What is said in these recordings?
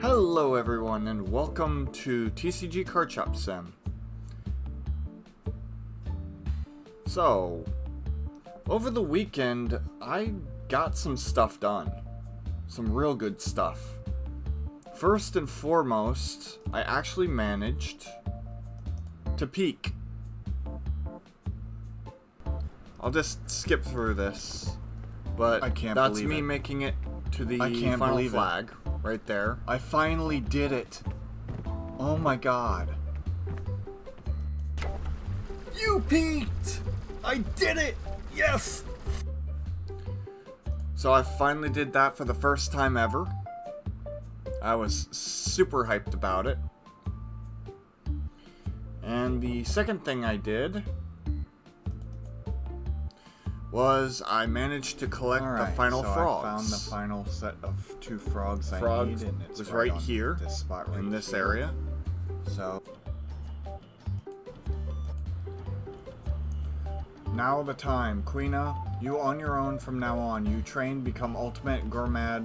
Hello everyone and welcome to TCG Cardshop Sim. So, over the weekend I got some stuff done. Some real good stuff. First and foremost, I actually managed to peak. I'll just skip through this, but that's me making it to the final flag. Right there. I finally did it. Oh my god. You peaked! I did it! Yes! So I finally did that for the first time ever. I was super hyped about it. And the second thing I did was I managed to collect the final frogs. I found the final set of 2 frogs I need, and it was right here, this spot right in this here. area. So now the time, Queena. You on your own from now on. You train, become ultimate gourmet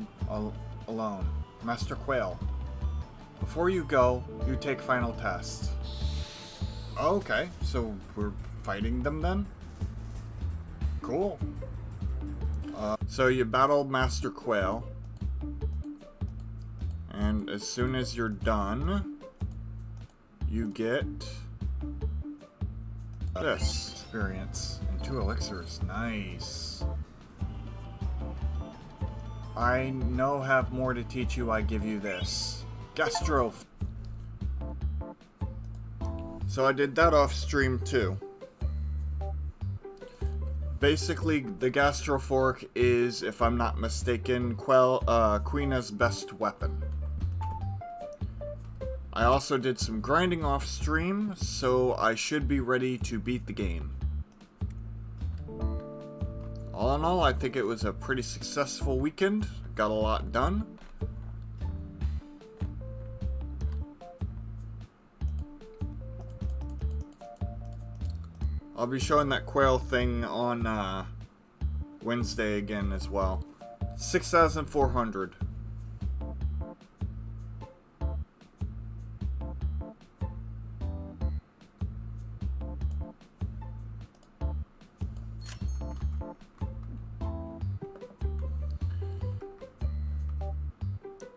alone. Master Quail. Before you go, you take final test. Okay, so we're fighting them then? Cool. So you battle Master Quail, and as soon as you're done, you get this experience and 2 elixirs. Nice. I have more to teach you. I give you this Gastro. So I did that off stream too. Basically, the Gastrofork is, if I'm not mistaken, Queena's best weapon. I also did some grinding off stream, so I should be ready to beat the game. All in all, I think it was a pretty successful weekend. Got a lot done. I'll be showing that quail thing on Wednesday again as well. 6,400.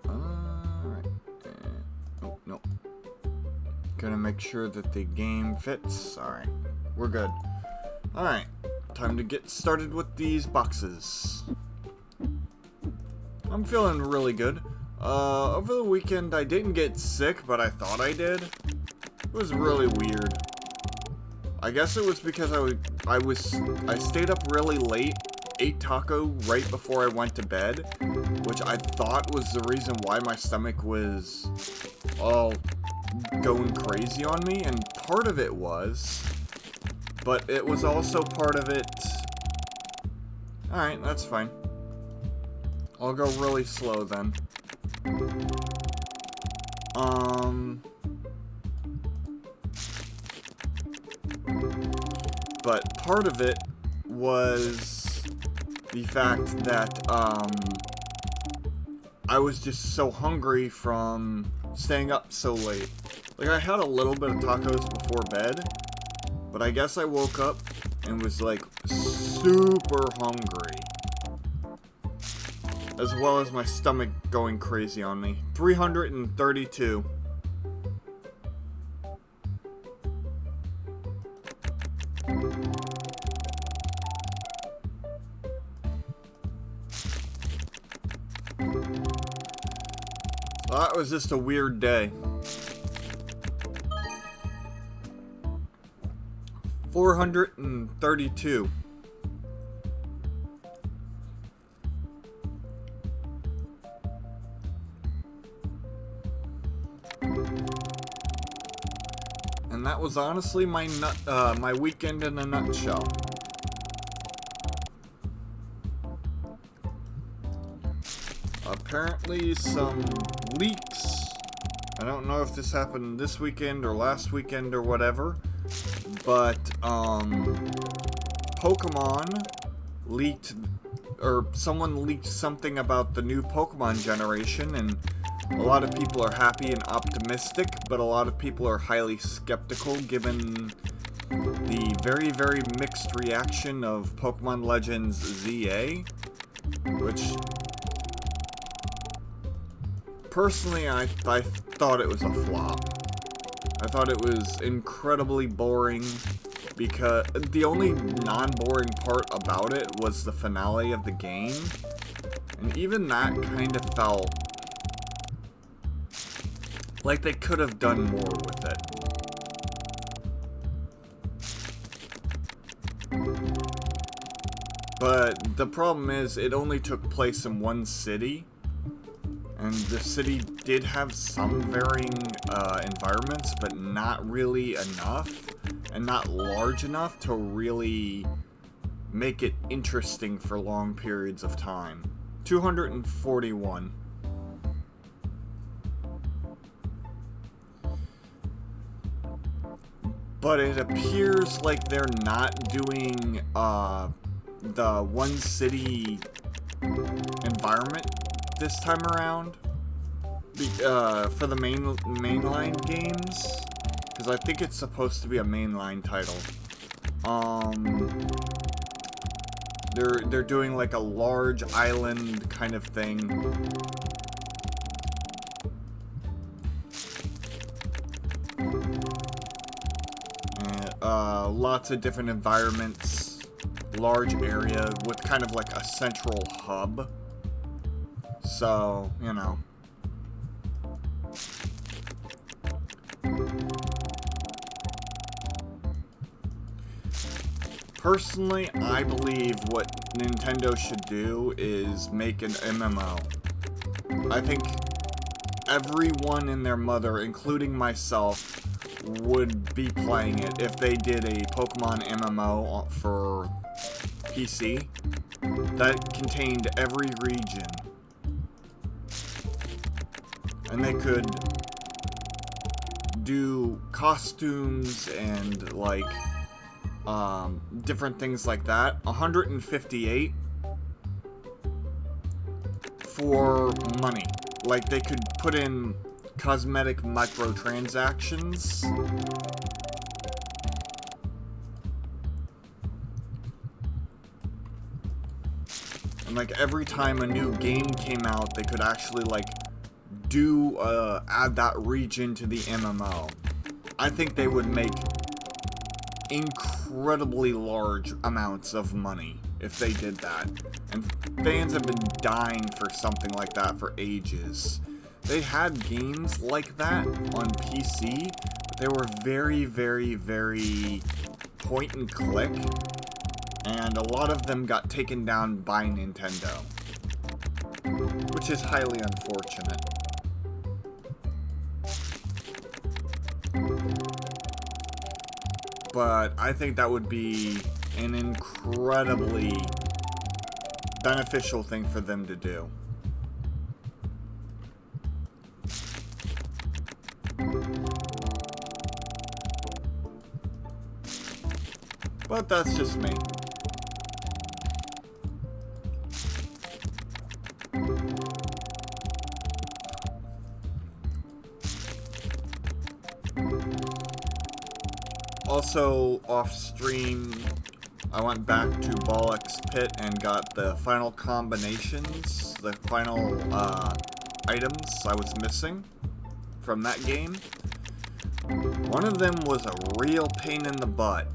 Alright. Oh, no. Gonna make sure that the game fits. Alright. We're good. Alright, time to get started with these boxes. I'm feeling really good. Over the weekend I didn't get sick, but I thought I did. It was really weird. I guess it was because I stayed up really late, ate taco right before I went to bed, which I thought was the reason why my stomach was all going crazy on me, and part of it was... But it was also part of it... Alright, that's fine. I'll go really slow then. But part of it was the fact that, I was just so hungry from staying up so late. Like, I had a little bit of tacos before bed, but I guess I woke up and was, like, super hungry. As well as my stomach going crazy on me. 332. So that was just a weird day. 432. And that was honestly my my weekend in a nutshell. Apparently some leaks. I don't know if this happened this weekend or last weekend or whatever. But, Pokemon leaked, or someone leaked something about the new Pokemon generation, and A lot of people are happy and optimistic, but a lot of people are highly skeptical given the very, very mixed reaction of Pokemon Legends ZA, which personally I thought it was a flop. I thought it was incredibly boring because the only non-boring part about it was the finale of the game, and even that kind of felt like they could have done more with it. But the problem is, it only took place in one city, and the city did have some varying environments, but not really enough, and not large enough to really make it interesting for long periods of time. 241. But it appears like they're not doing the one city environment this time around for the mainline games, because I think it's supposed to be a mainline title. They're doing like a large island kind of thing. Lots of different environments, large area with kind of like a central hub. So, you know. Personally, I believe what Nintendo should do is make an MMO. I think everyone and their mother, including myself, would be playing it if they did a Pokemon MMO for PC that contained every region. And they could do costumes and like different things like that. 158 for money. Like they could put in cosmetic microtransactions. And like every time a new game came out, they could actually like do add that region to the MMO. I think they would make incredibly large amounts of money if they did that. And fans have been dying for something like that for ages. They had games like that on PC, but they were very, very, very point and click, and a lot of them got taken down by Nintendo, which is highly unfortunate. But I think that would be an incredibly beneficial thing for them to do. But that's just me. Also, off stream, I went back to Bollock's Pit and got the final combinations, the final items I was missing from that game. One of them was a real pain in the butt.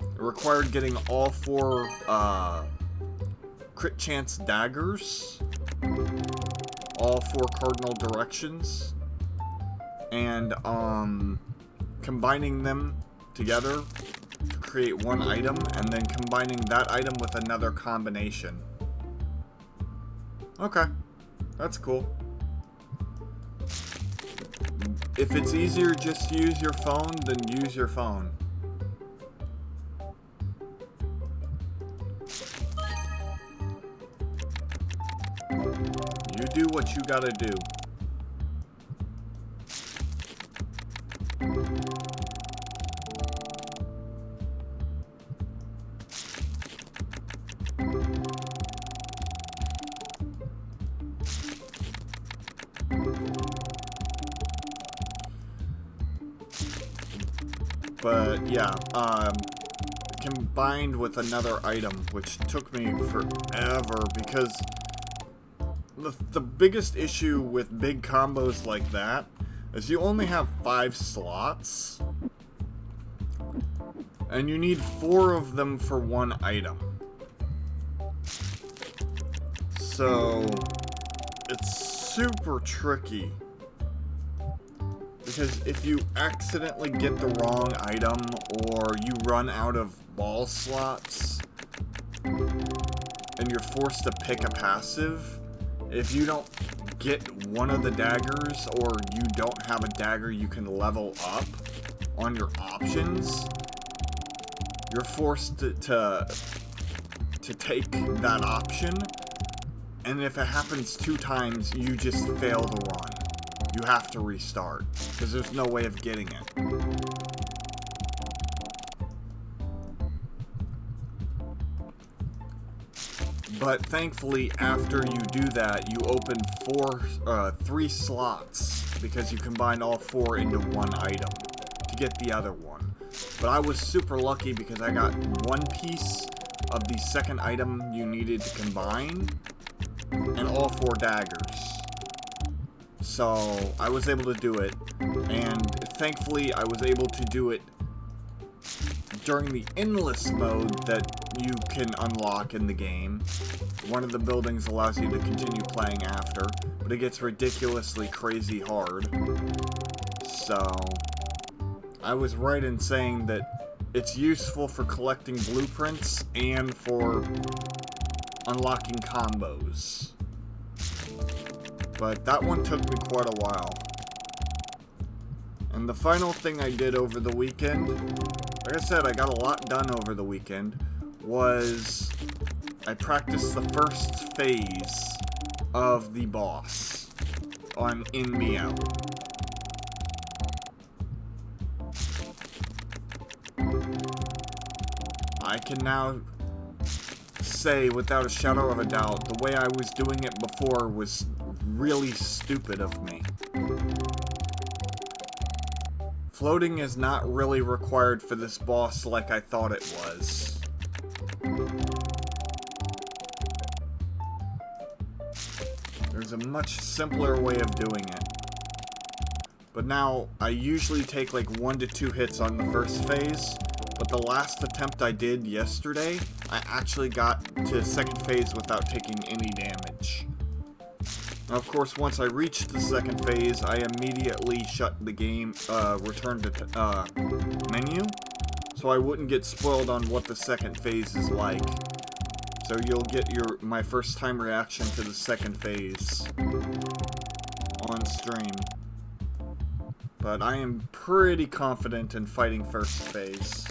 It required getting all 4 crit chance daggers, all 4 cardinal directions, and combining them together to create one item, and then combining that item with another combination. Okay, that's cool. If it's easier just to use your phone, then use your phone. You do what you gotta do. But yeah, combined with another item, which took me forever because the biggest issue with big combos like that is you only have 5 slots, and you need 4 of them for one item. So it's super tricky, because if you accidentally get the wrong item or you run out of ball slots and you're forced to pick a passive, if you don't get one of the daggers or you don't have a dagger you can level up on your options, you're forced to take that option, and if it happens 2 times, you just fail the run. You have to restart, because there's no way of getting it. But thankfully, after you do that, you open 3 slots, because you combine all 4 into one item to get the other one. But I was super lucky because I got 1 piece of the second item you needed to combine, and all 4 daggers. So I was able to do it, and thankfully I was able to do it during the endless mode that you can unlock in the game. One of the buildings allows you to continue playing after, but it gets ridiculously crazy hard. So I was right in saying that it's useful for collecting blueprints and for unlocking combos. But that one took me quite a while. And the final thing I did over the weekend, like I said, I got a lot done over the weekend, was I practiced the first phase of the boss in Meow. I can now say without a shadow of a doubt, the way I was doing it before was really stupid of me. Floating is not really required for this boss like I thought it was. There's a much simpler way of doing it. But now, I usually take like 1 to 2 hits on the first phase, but the last attempt I did yesterday, I actually got to second phase without taking any damage. Now, of course, once I reached the second phase, I immediately shut the game, returned to menu, so I wouldn't get spoiled on what the second phase is like. So you'll get my first time reaction to the second phase on stream. But I am pretty confident in fighting first phase.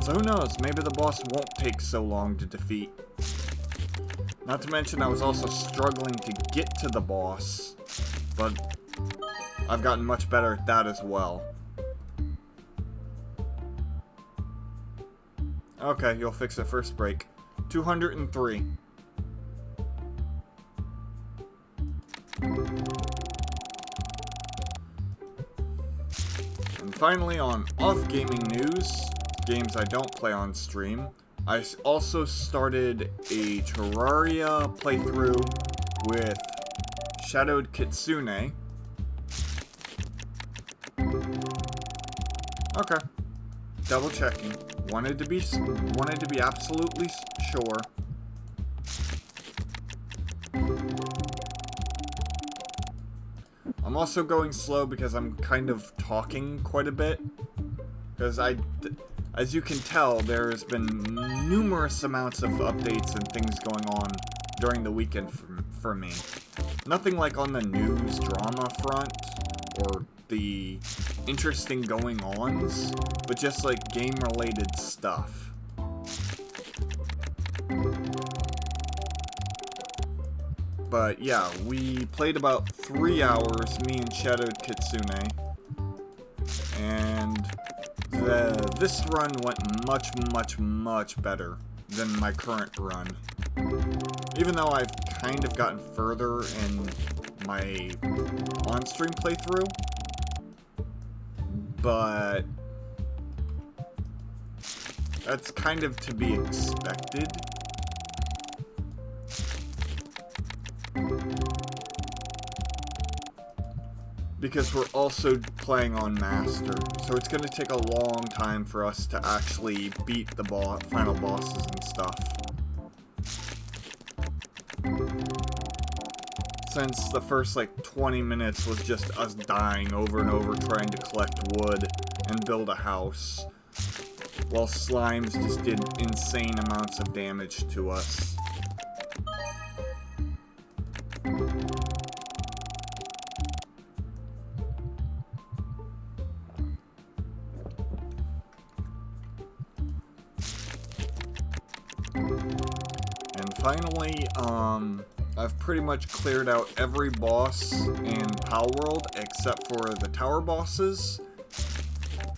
So who knows, maybe the boss won't take so long to defeat. Not to mention I was also struggling to get to the boss, but I've gotten much better at that as well. Okay, you'll fix it first break. 203. And finally, on off-gaming news, games I don't play on stream, I also started a Terraria playthrough with Shadowed Kitsune. Okay. Double checking. Wanted to be absolutely sure. I'm also going slow because I'm kind of talking quite a bit. Because as you can tell, there has been numerous amounts of updates and things going on during the weekend for me. Nothing like on the news drama front, or the interesting going-ons, but just like game-related stuff. But yeah, we played about 3 hours, me and Shadowed Kitsune, and this run went much better than my current run. Even though I've kind of gotten further in my on-stream playthrough, but That's kind of to be expected. Because we're also playing on Master, so it's going to take a long time for us to actually beat the final bosses and stuff. Since the first like 20 minutes was just us dying over and over trying to collect wood and build a house, while slimes just did insane amounts of damage to us. And finally, I've pretty much cleared out every boss in Pal World except for the tower bosses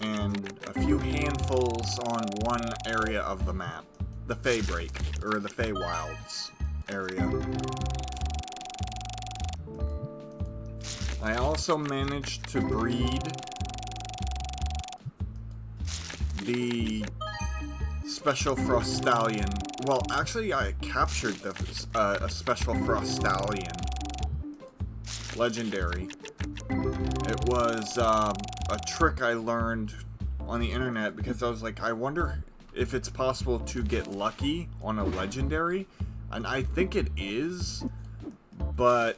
and a few handfuls on one area of the map, the Feybreak, or the Feywilds area. I also managed to breed the Special Frostallion. Well, actually, I captured a Special Frostallion. Legendary. It was a trick I learned on the internet because I was like, I wonder if it's possible to get lucky on a legendary. And I think it is, but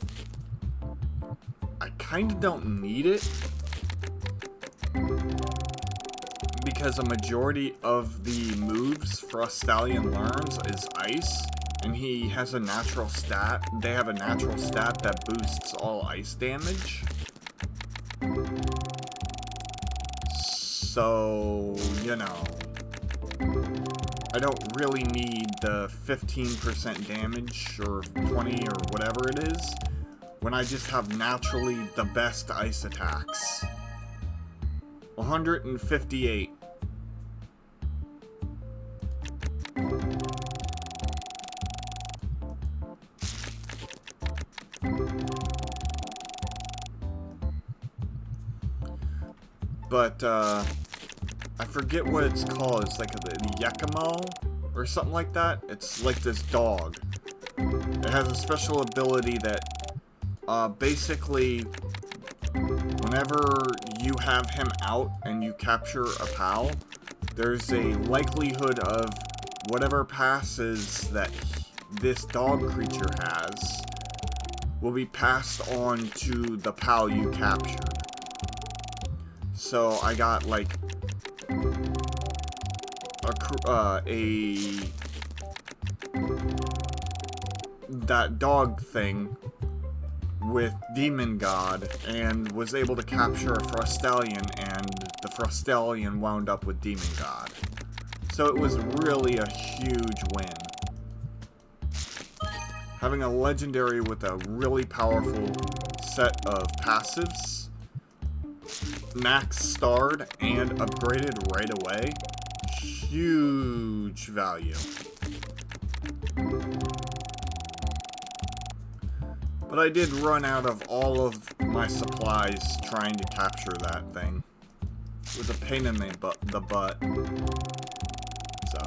I kind of don't need it. Because a majority of the moves Frostallion learns is ice, and he has a natural stat. They have a natural stat that boosts all ice damage. So, you know, I don't really need the 15% damage or 20 or whatever it is when I just have naturally the best ice attacks. 158. But, I forget what it's called. It's like the Yakimo or something like that. It's like this dog. It has a special ability that, basically, whenever you have him out and you capture a pal, there's a likelihood of whatever passes that this dog creature has will be passed on to the pal you captured. So I got like that dog thing with Demon God and was able to capture a Frostallion, and the Frostallion wound up with Demon God. So it was really a huge win. Having a legendary with a really powerful set of passives, max starred and upgraded right away, huge value. But I did run out of all of my supplies trying to capture that thing. It was a pain in the butt. So.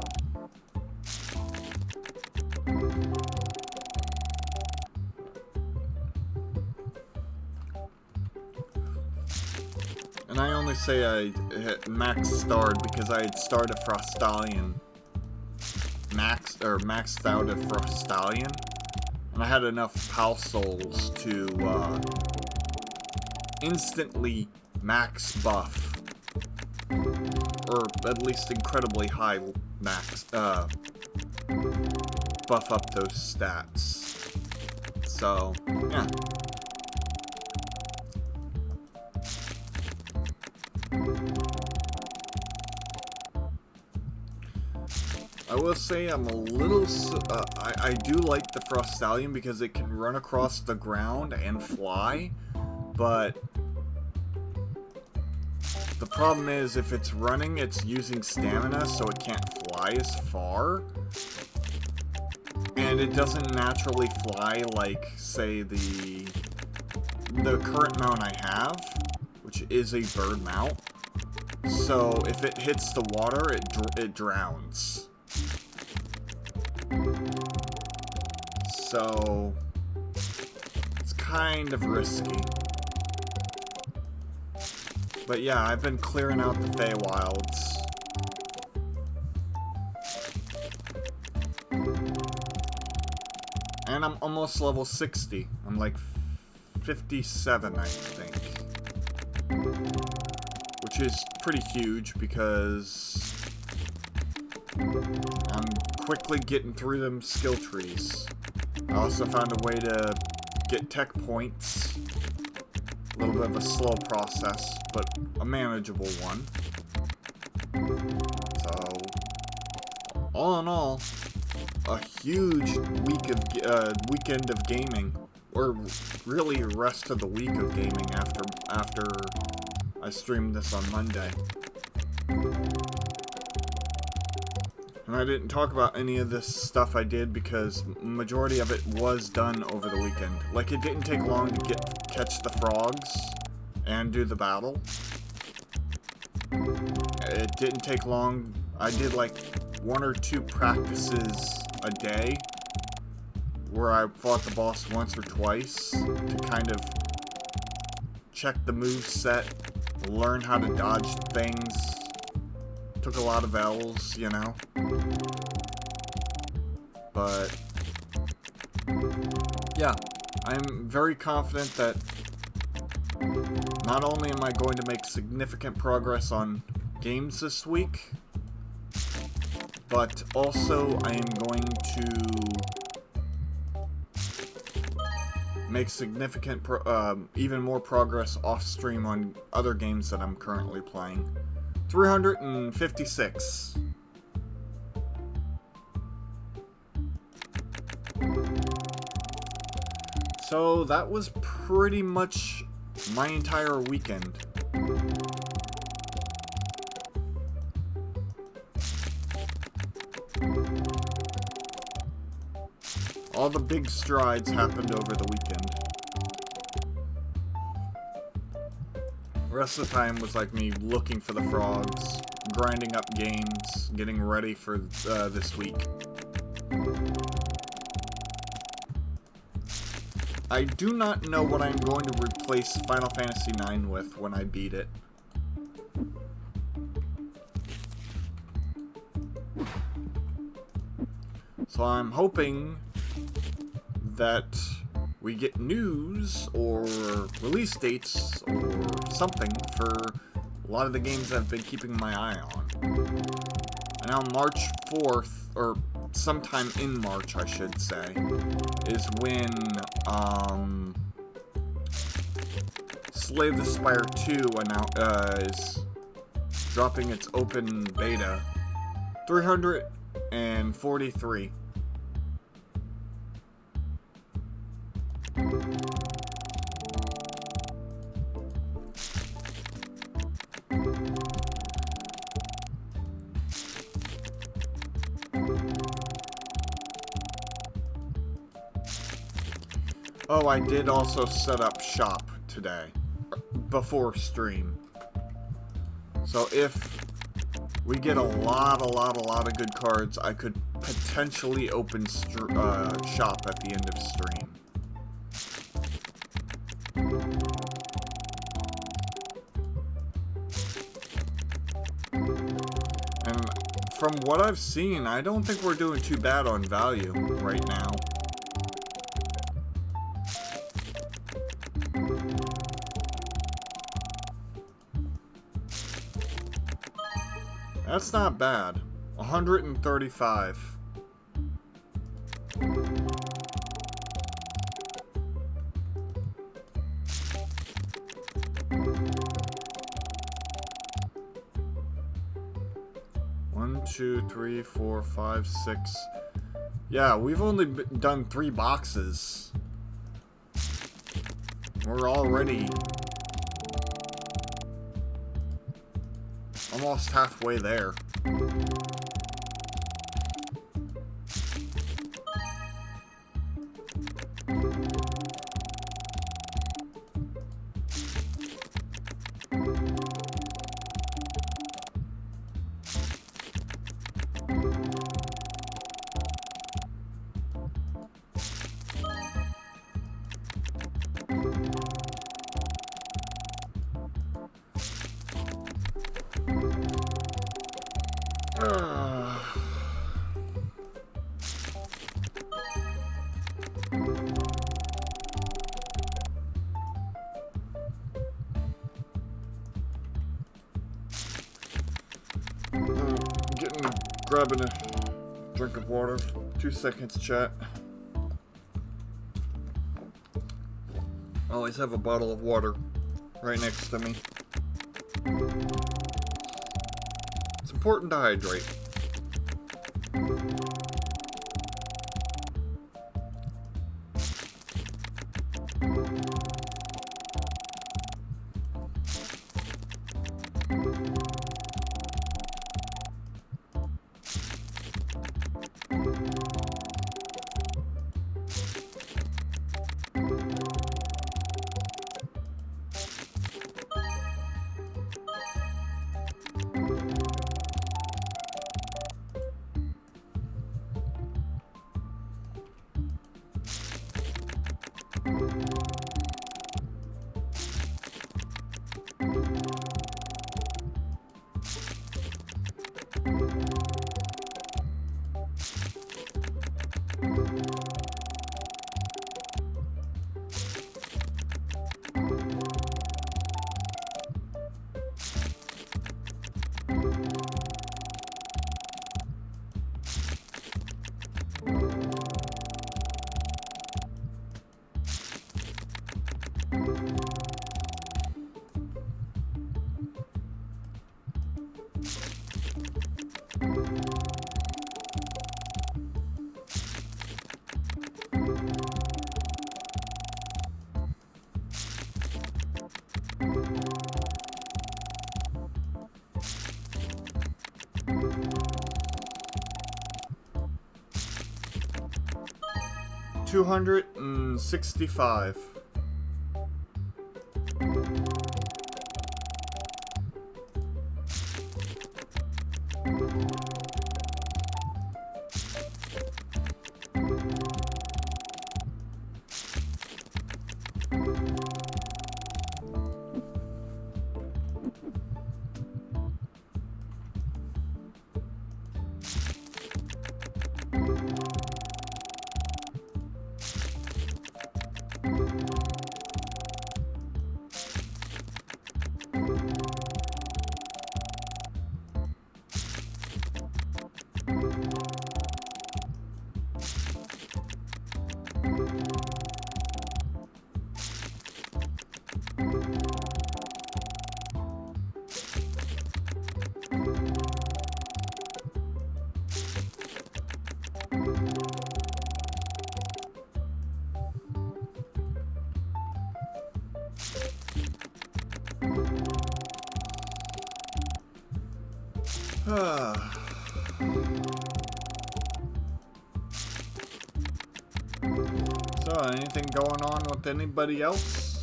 And I only say I hit max starred because I had starred a Frostallion. Maxed out a Frostallion. And I had enough Pal Souls to instantly max buff. Or at least incredibly high max buff up those stats. So, yeah. I will say I'm a little, I do like the Frostallion because it can run across the ground and fly, but the problem is if it's running, it's using stamina, so it can't fly as far, and it doesn't naturally fly like, say, the current mount I have, which is a bird mount. So if it hits the water, it drowns. So it's kind of risky. But yeah, I've been clearing out the Feywilds. And I'm almost level 60. I'm like 57, I think. Which is pretty huge because I'm quickly getting through them skill trees. I also found a way to get tech points. A little bit of a slow process, but a manageable one. So, all in all, a huge weekend of gaming, or really rest of the week of gaming after I streamed this on Monday. And I didn't talk about any of this stuff I did because majority of it was done over the weekend. Like, it didn't take long to catch the frogs and do the battle. It didn't take long. I did like 1 or 2 practices a day where I fought the boss once or twice to kind of check the move set, learn how to dodge things. Took a lot of L's, you know. But yeah, I'm very confident that not only am I going to make significant progress on games this week, but also I am going to make significant, even more progress off stream on other games that I'm currently playing. 356. So that was pretty much my entire weekend. All the big strides happened over the weekend. The rest of the time was like me looking for the frogs, grinding up games, getting ready for this week. I do not know what I'm going to replace Final Fantasy IX with when I beat it. So I'm hoping that we get news or release dates or something for a lot of the games I've been keeping my eye on. And now March 4th, or sometime in March I should say, is when Slay the Spire 2 is dropping its open beta. 343. Oh, I did also set up shop today, before stream. So if we get a lot of good cards, I could potentially open shop at the end of stream. And from what I've seen, I don't think we're doing too bad on value right now. That's not bad. 135. One, two, three, four, five, 6. Yeah, we've only done 3 boxes. We're already almost halfway there. grabbing a drink of water. 2 seconds, chat. I always have a bottle of water right next to me. It's important to hydrate. $265. So, anything going on with anybody else?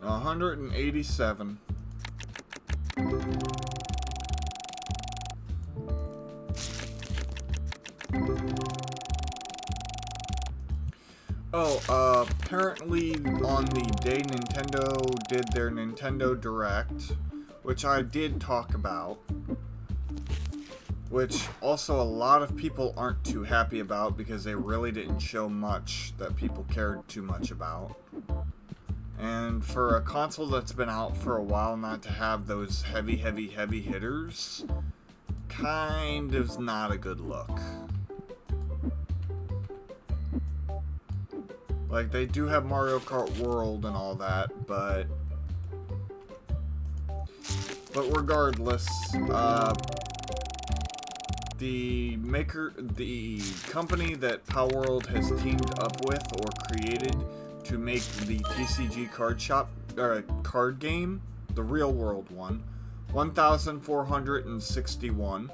$187. Oh, apparently on the day Nintendo did their Nintendo Direct, which I did talk about, which also a lot of people aren't too happy about because they really didn't show much that people cared too much about. And for a console that's been out for a while, not to have those heavy hitters, kind of's not a good look. Like, they do have Mario Kart World and all that, but regardless, the company that Palworld has teamed up with or created to make the TCG Cardshop, or card game, the real world one, 1,461.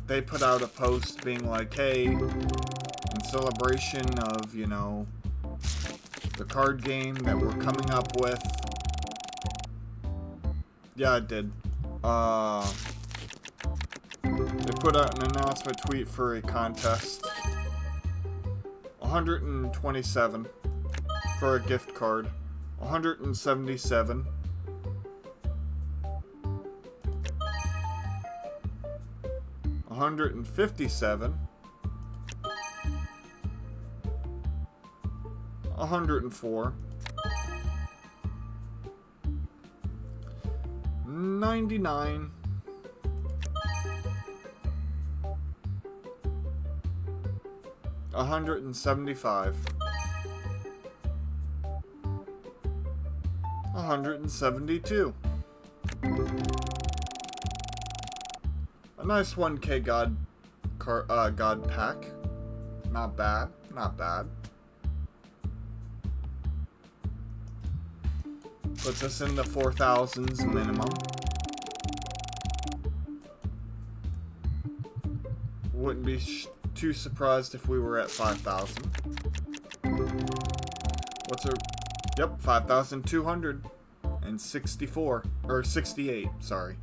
They put out a post being like, hey, in celebration of, you know, the card game that we're coming up with. Yeah, it did. They put out an announcement tweet for a contest. 127 for a gift card. 177. 157, 104, 99, 175, 172. A nice 1K God pack. Not bad, not bad. Puts us in the 4,000s minimum. Wouldn't be too surprised if we were at 5,000. What's our... Yep, 5,264. Or 68, sorry.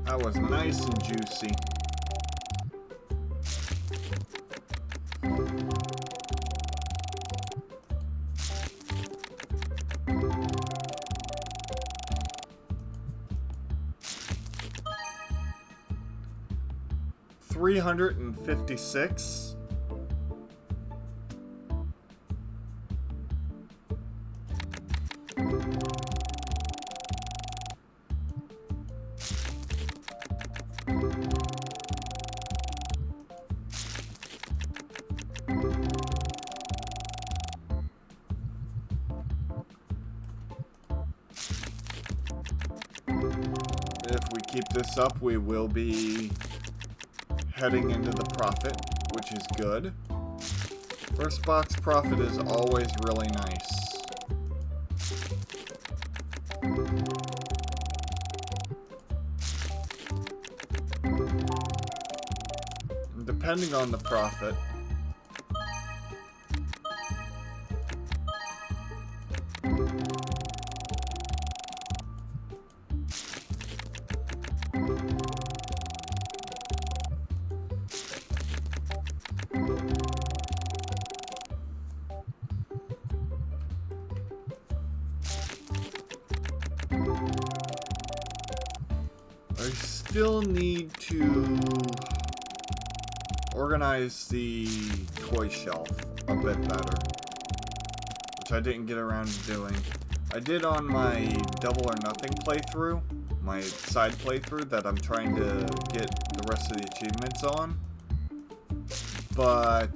That was nice and juicy. $356. If we keep this up, we will be heading into the profit, which is good. First box profit is always really nice. And depending on the profit, I still need to organize the toy shelf a bit better, which I didn't get around to doing. I did on my Double or Nothing playthrough, my side playthrough that I'm trying to get the rest of the achievements on, but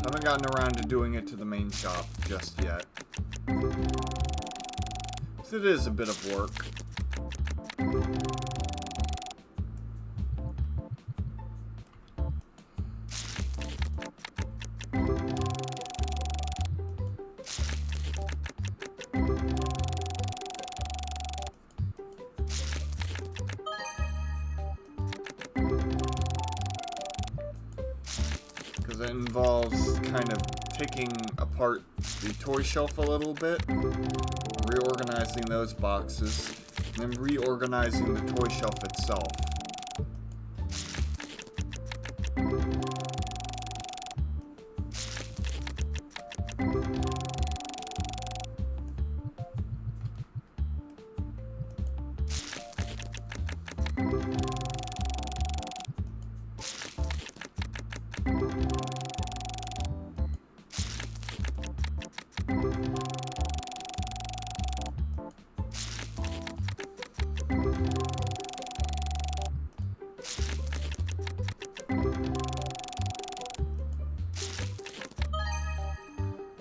haven't gotten around to doing it to the main shop just yet. So it is a bit of work. Because it involves kind of taking apart the toy shelf a little bit, reorganizing those boxes, and then reorganizing the toy shelf itself.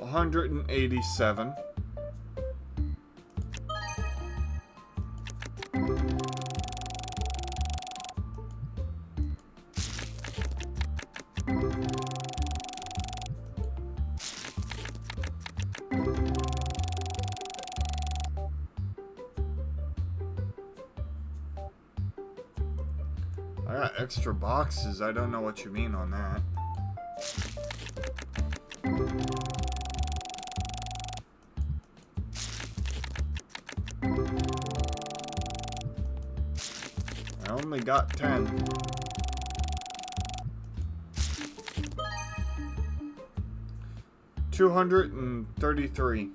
$187. I got extra boxes. I don't know what you mean on that. I only got 10. $233.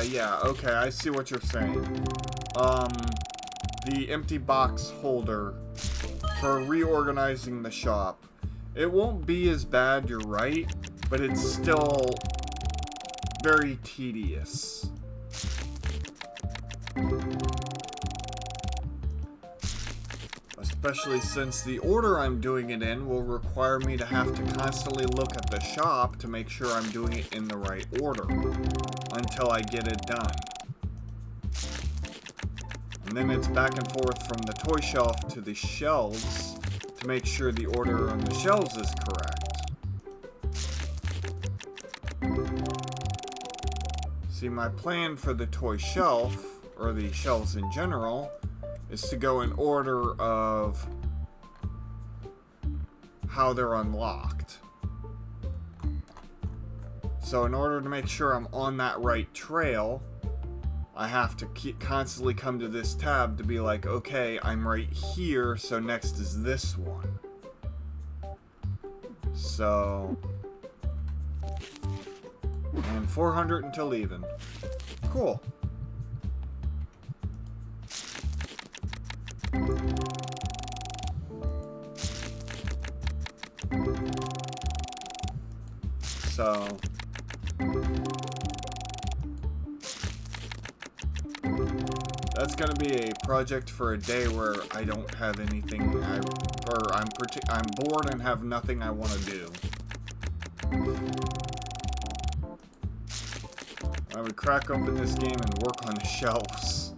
Yeah. Okay, I see what you're saying. The empty box holder for reorganizing the shop. It won't be as bad, you're right, but it's still very tedious. Especially since the order I'm doing it in will require me to have to constantly look at the shop to make sure I'm doing it in the right order until I get it done. And then it's back and forth from the toy shelf to the shelves to make sure the order on the shelves is correct. See, my plan for the toy shelf, or the shelves in general, is to go in order of how they're unlocked. So in order to make sure I'm on that right trail, I have to constantly come to this tab to be like, okay, I'm right here, so next is this one. So, and 400 until even. Cool. So, that's gonna be a project for a day where I don't have anything I'm bored and have nothing I want to do. I would crack open this game and work on the shelves.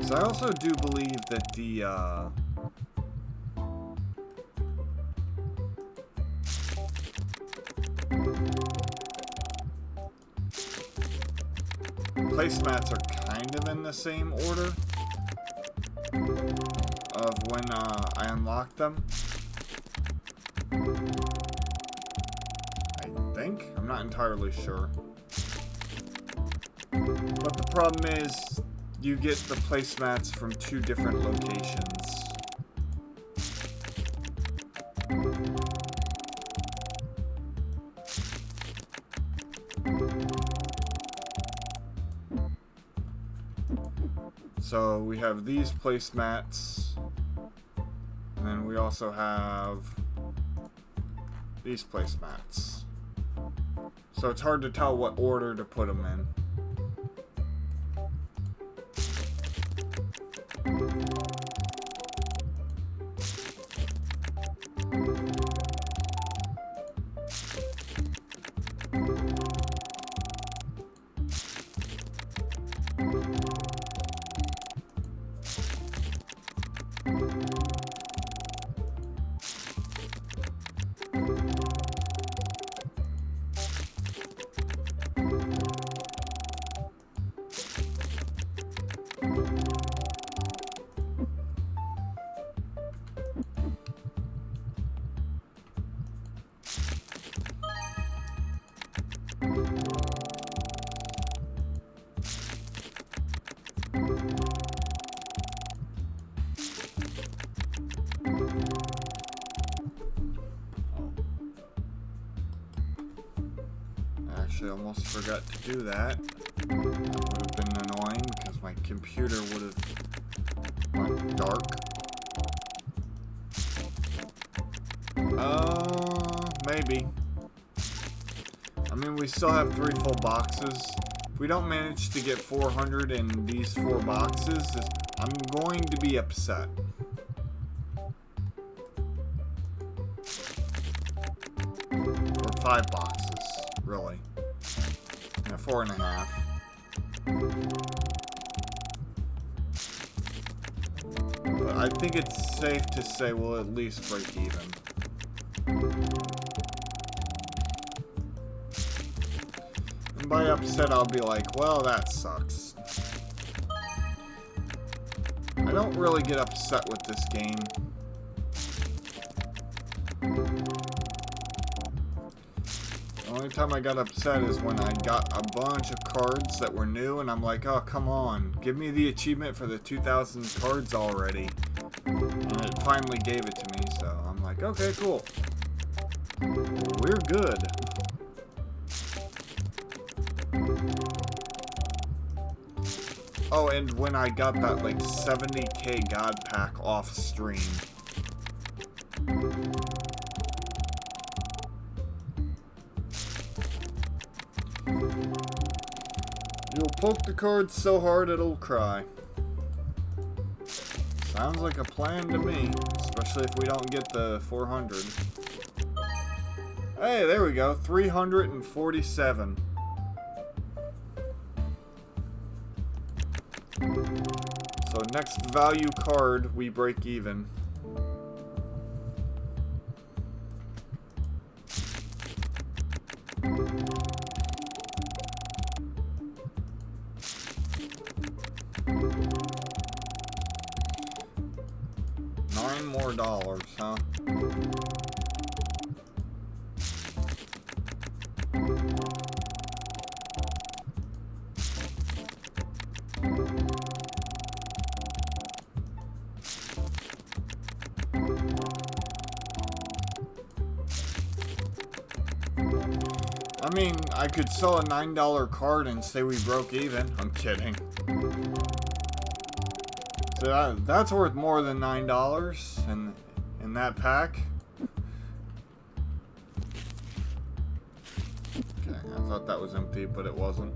So I also do believe that the placemats are kind of in the same order of when I unlocked them. I think. I'm not entirely sure. But the problem is, you get the placemats from two different locations. So we have these placemats, and then we also have these placemats. So it's hard to tell what order to put them in. Actually, I almost forgot to do that. That would have been annoying because my computer would have went dark. Maybe. I mean, we still have 3 full boxes. If we don't manage to get 400 in these 4 boxes, I'm going to be upset. Or 5 boxes, really. Yeah, 4.5. But I think it's safe to say we'll at least break even. And by upset, I'll be like, well, that sucks. I don't really get upset with this game. The only time I got upset is when I got a bunch of cards that were new, and I'm like, oh, come on. Give me the achievement for the 2,000 cards already. And it finally gave it to me, so I'm like, okay, cool. We're good. Oh, and when I got that, like, 70k God Pack off stream. You'll poke the card so hard it'll cry. Sounds like a plan to me, especially if we don't get the 400. Hey, there we go, 347. So next value card, we break even. $9 more, huh? I mean, I could sell a $9 card and say we broke even. I'm kidding. So that's worth more than $9 in that pack. Okay, I thought that was empty, but it wasn't.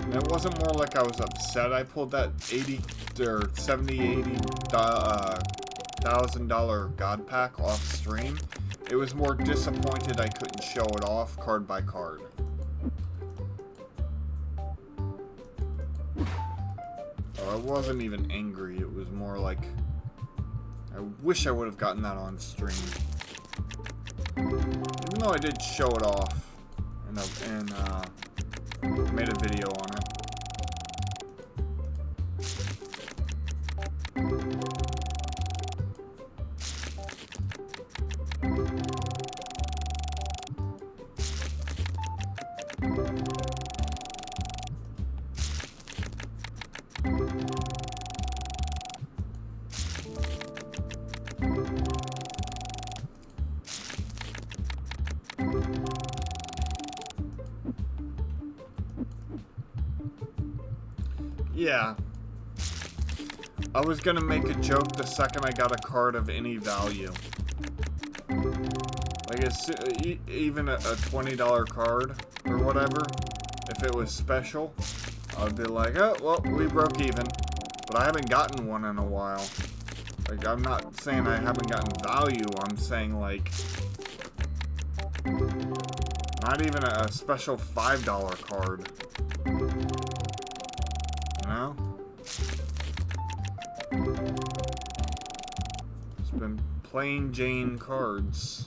It wasn't more like I was upset I pulled that 80 or 70, $80,000 God Pack off stream. It was more disappointed I couldn't show it off card by card. I wasn't even angry. It was more like I wish I would have gotten that on stream. Even though I did show it off and made a video on it. Yeah. I was gonna make a joke the second I got a card of any value. Like, even a $20 card or whatever, if it was special, I'd be like, oh, well, we broke even. But I haven't gotten one in a while. Like, I'm not saying I haven't gotten value, I'm saying, like, not even a special $5 card. You know? It's been plain Jane cards.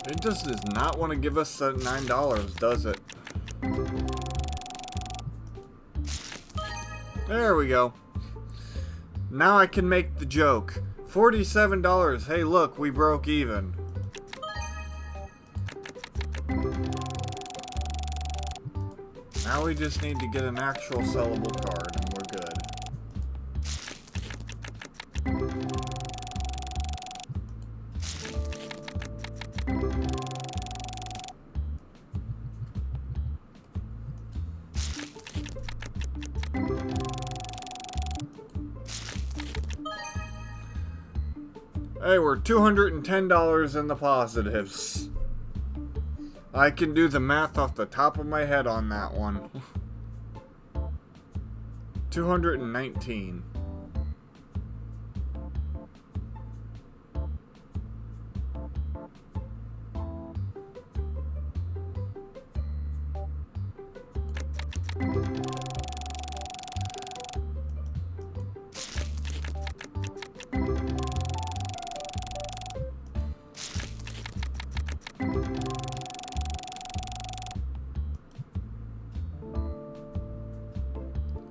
It just does not want to give us that $9, does it? There we go. Now I can make the joke. $47. Hey, look, we broke even. Now we just need to get an actual sellable card, and we're good. Hey, we're $210 in the positives. I can do the math off the top of my head on that one. 219.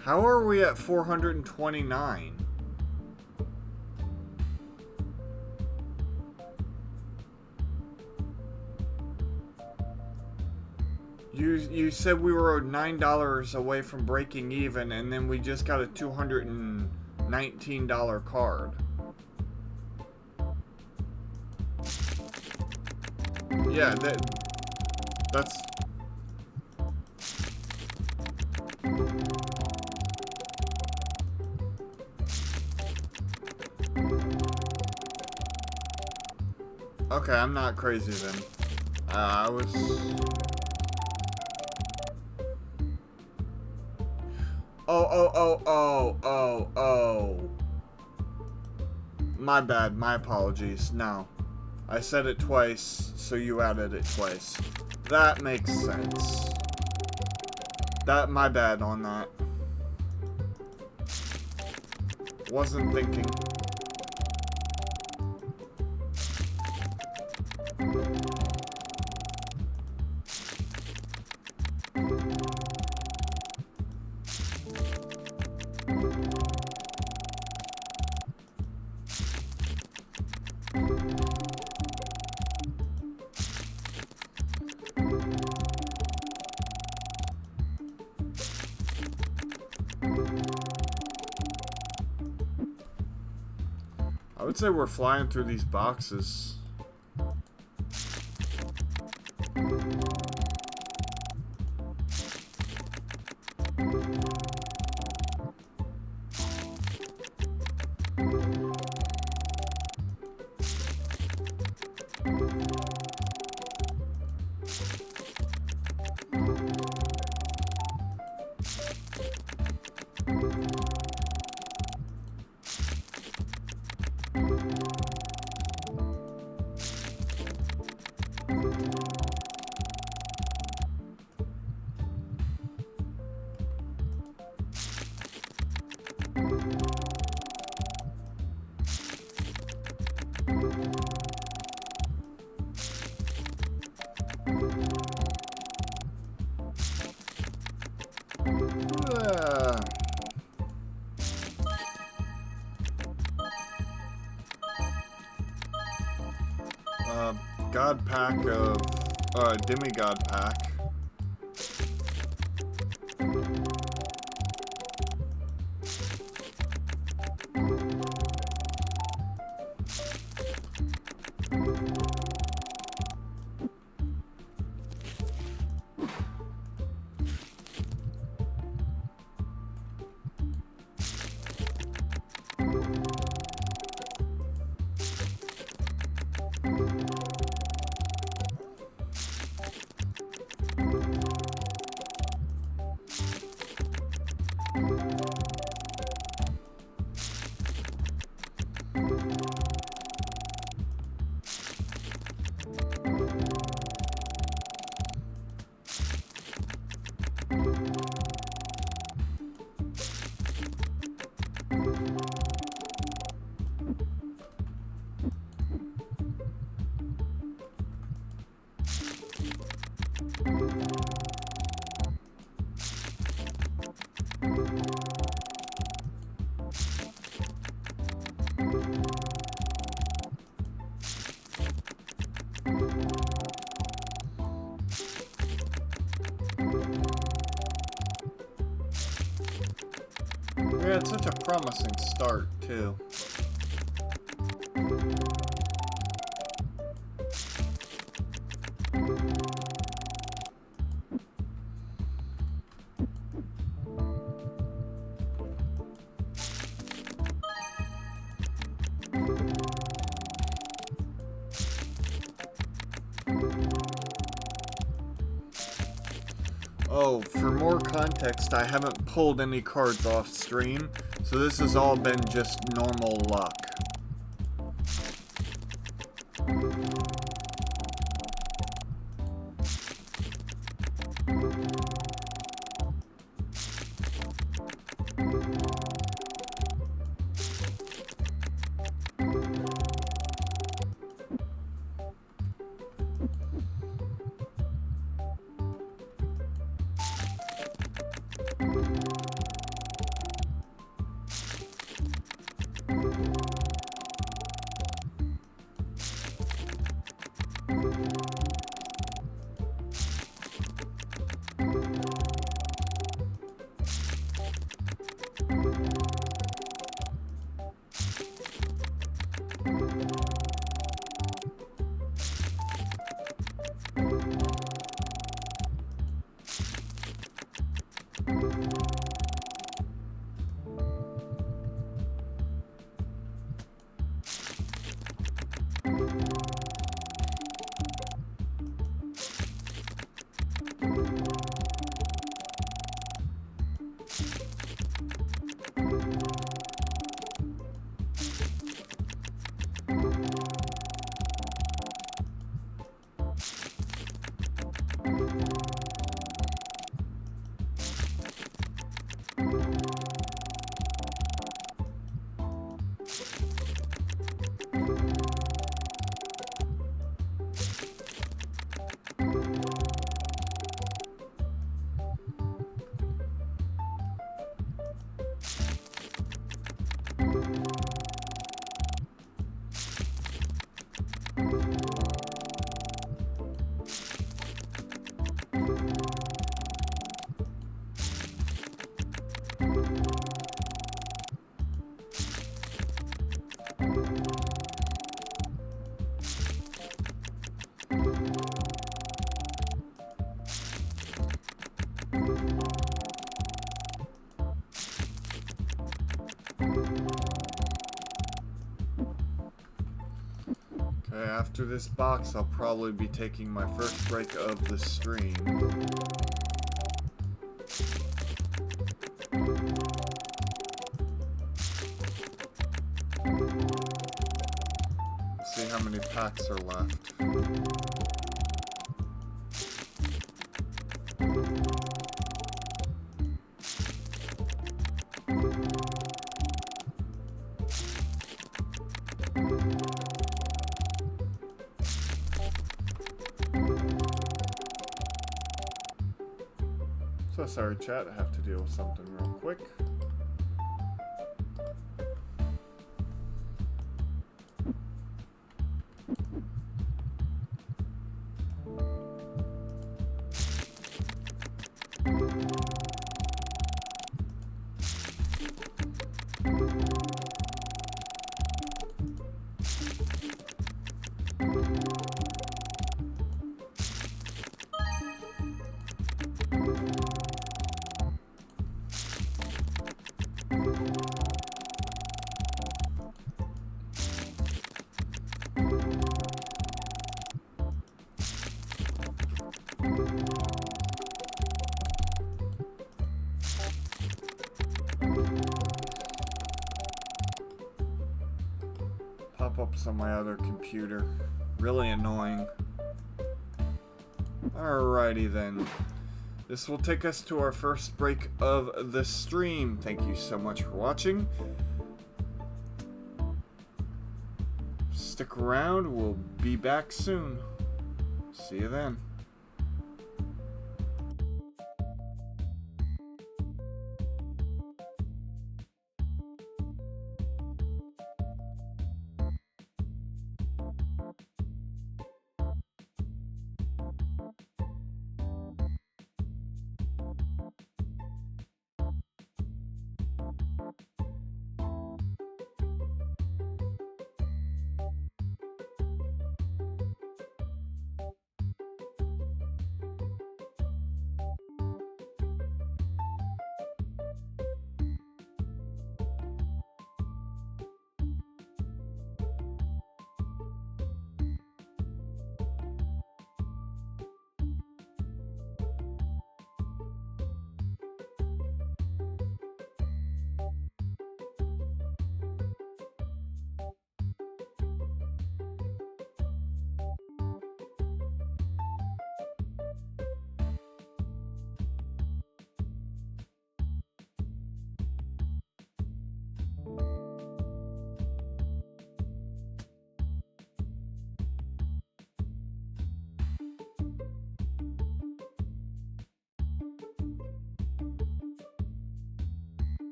How are we at 429? You said we were $9 away from breaking even, and then we just got a $219 card. Yeah, that's... Okay, I'm not crazy then. I was... Oh. My bad, my apologies. No. I said it twice, so you added it twice. That makes sense. My bad on that. Wasn't thinking. I would say we're flying through these boxes. God pack of, demigod pack. We had such a promising start, too. Oh, for more context, I haven't pulled any cards off stream, so this has all been just normal luck. Okay, after this box, I'll probably be taking my first break of the stream. See how many packs are left. So sorry chat, I have to deal with something real quick. Pop-ups on my other computer. Really annoying. Alrighty then. This will take us to our first break of the stream. Thank you so much for watching. Stick around, we'll be back soon. See you then.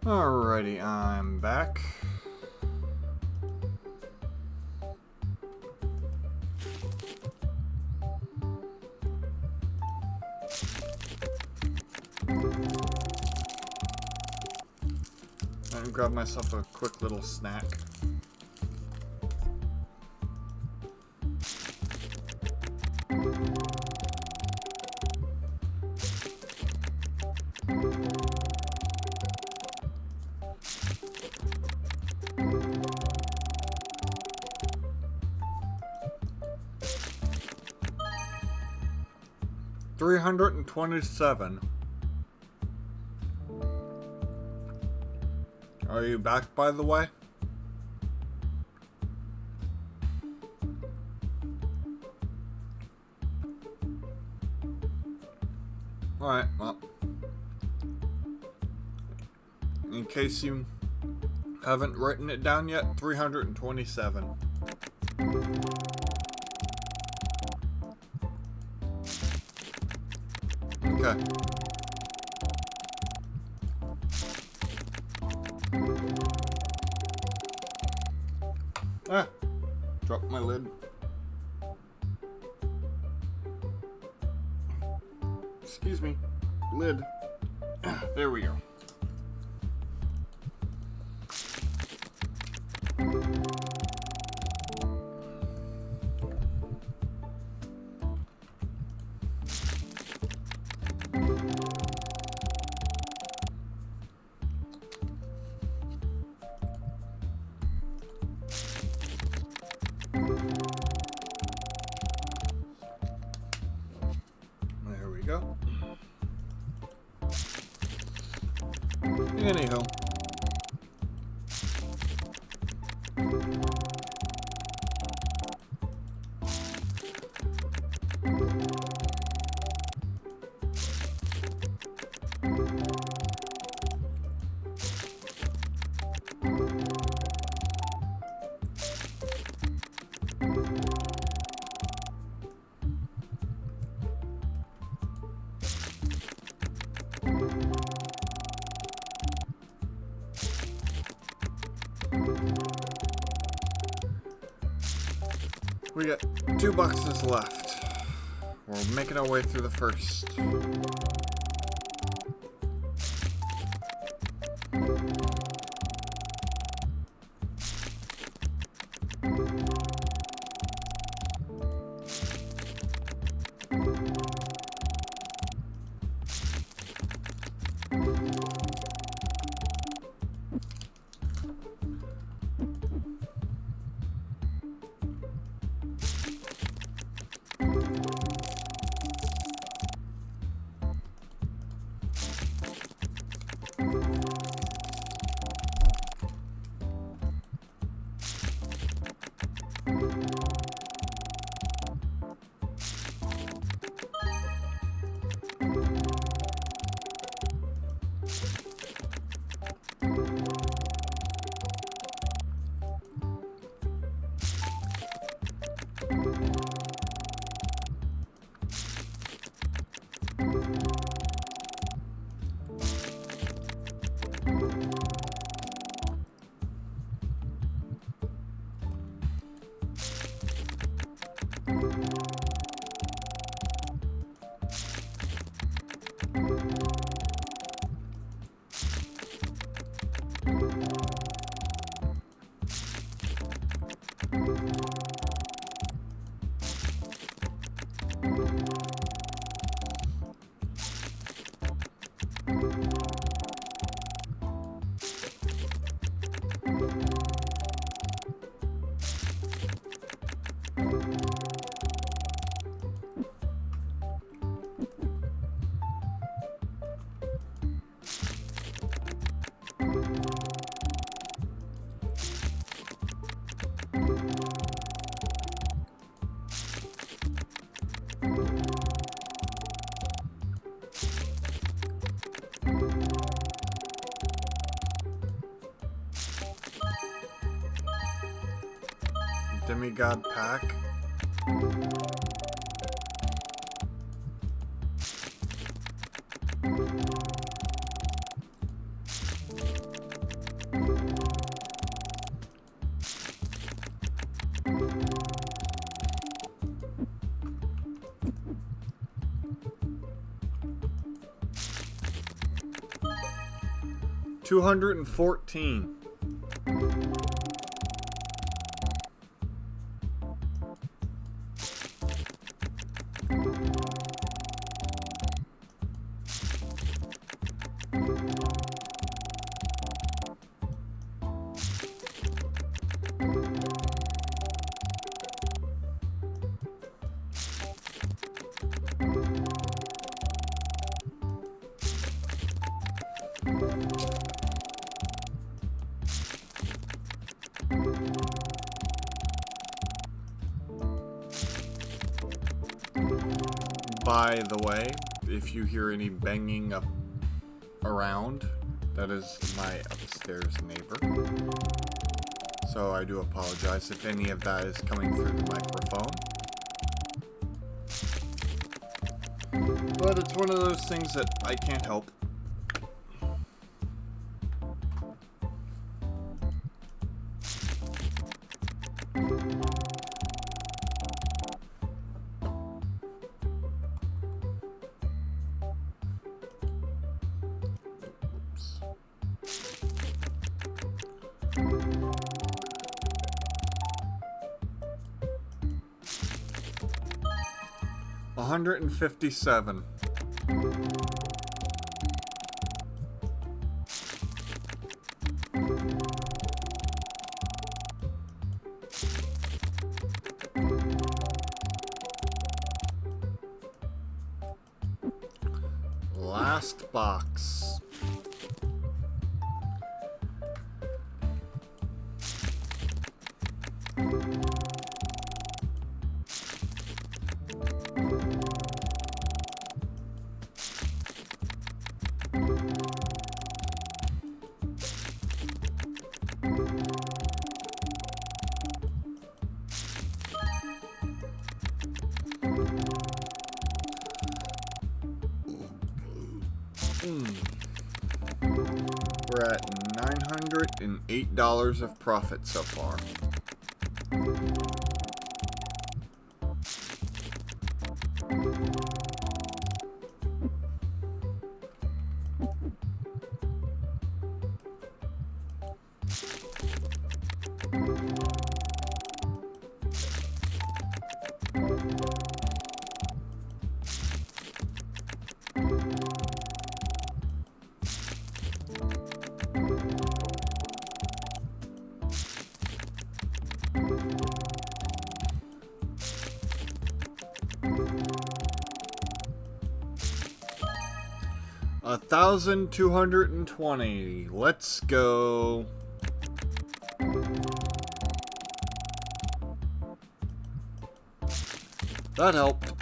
Alrighty, I'm back. And grab myself a quick little snack. $327. Are you back, by the way? Alright, well. In case you haven't written it down yet, 327. Okay. Ah! Dropped my lid. Excuse me. Lid. There we go. There we go. Anyhow. We got 2 boxes left. We're making our way through the first. Demigod pack. 214. By the way, if you hear any banging up around, that is my upstairs neighbor. So I do apologize if any of that is coming through the microphone. But it's one of those things that I can't help. $157. Last box. We're at $908 of profit so far. $1,220. Let's go. That helped.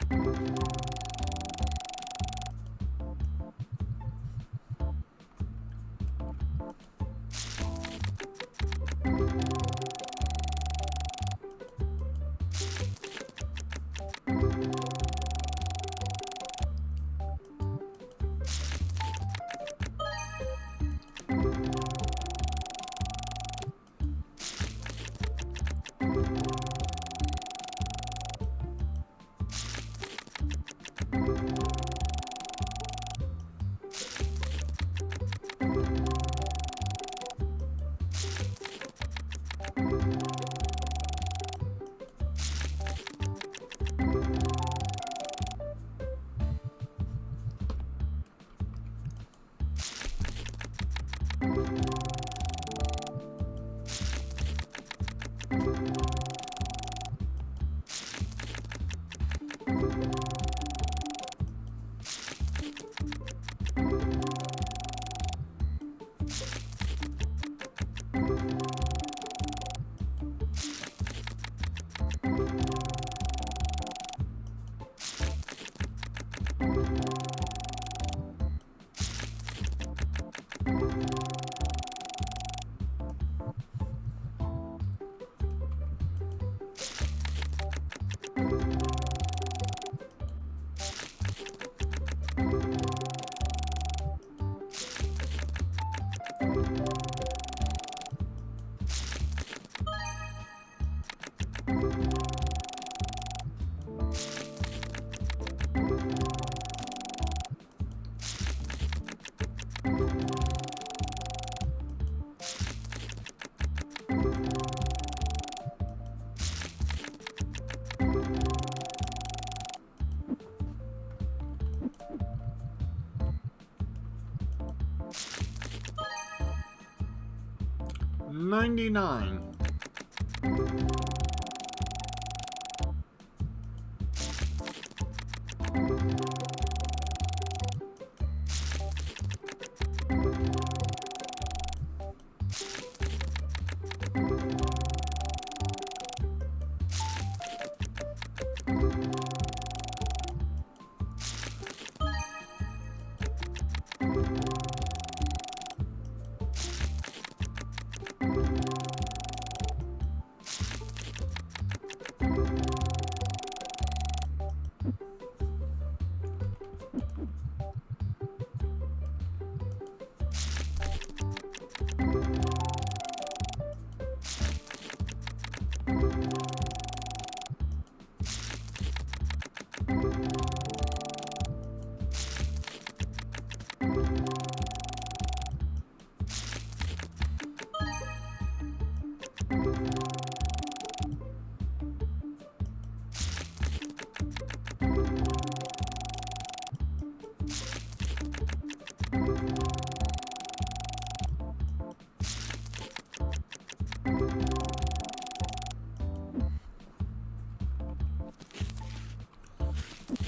$99.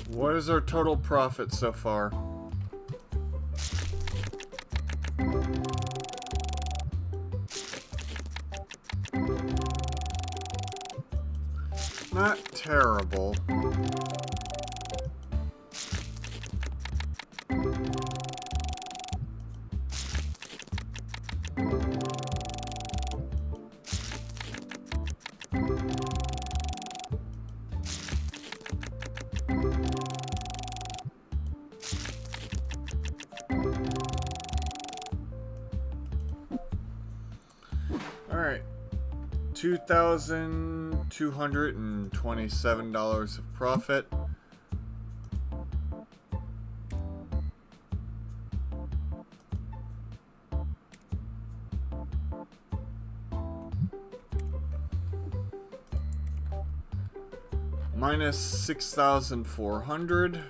What is our total profit so far? Not terrible. Alright, $2,227 of profit. Minus 6,400.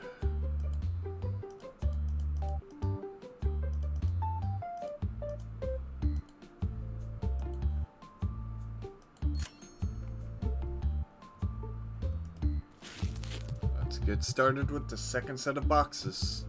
Let's get started with the second set of boxes.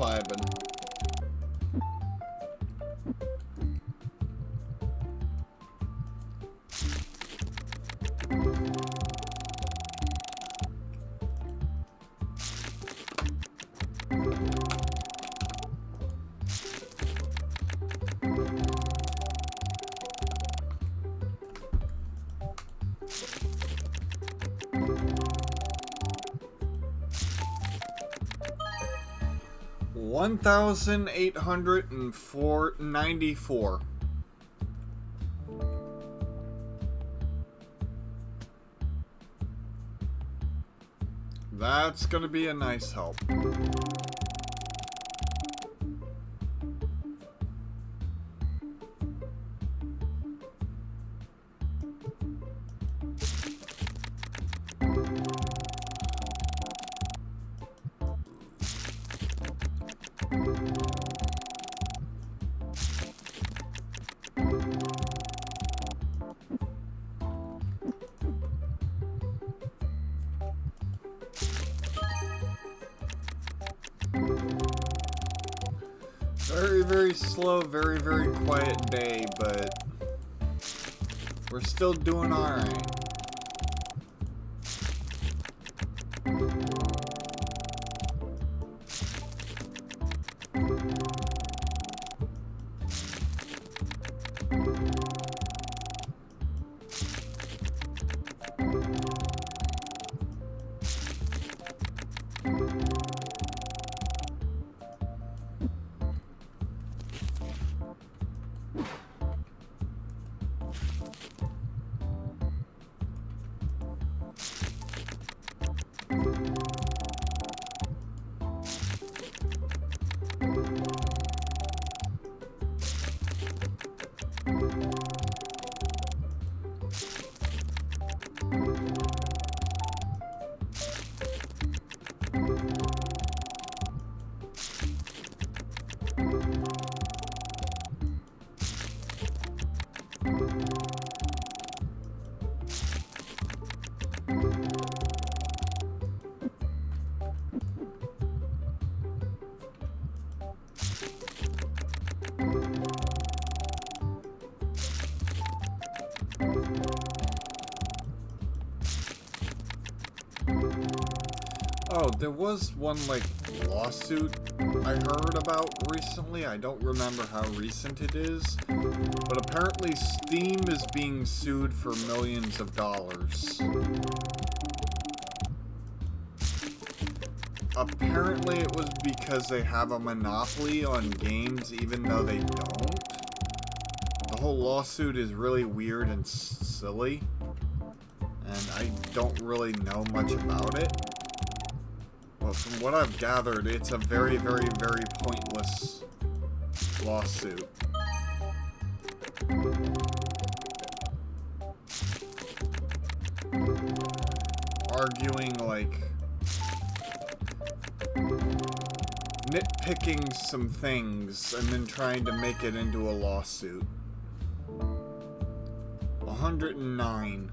surviving. $1,894. That's gonna be a nice help. Very, very slow, very, very quiet day, but we're still doing alright. Oh, there was one, like, lawsuit I heard about recently. I don't remember how recent it is. But apparently Steam is being sued for millions of dollars. Apparently it was because they have a monopoly on games even though they don't. The whole lawsuit is really weird and silly. And I don't really know much about it. But from what I've gathered, it's a very, very, very pointless lawsuit. Arguing, like, nitpicking some things and then trying to make it into a lawsuit. 109.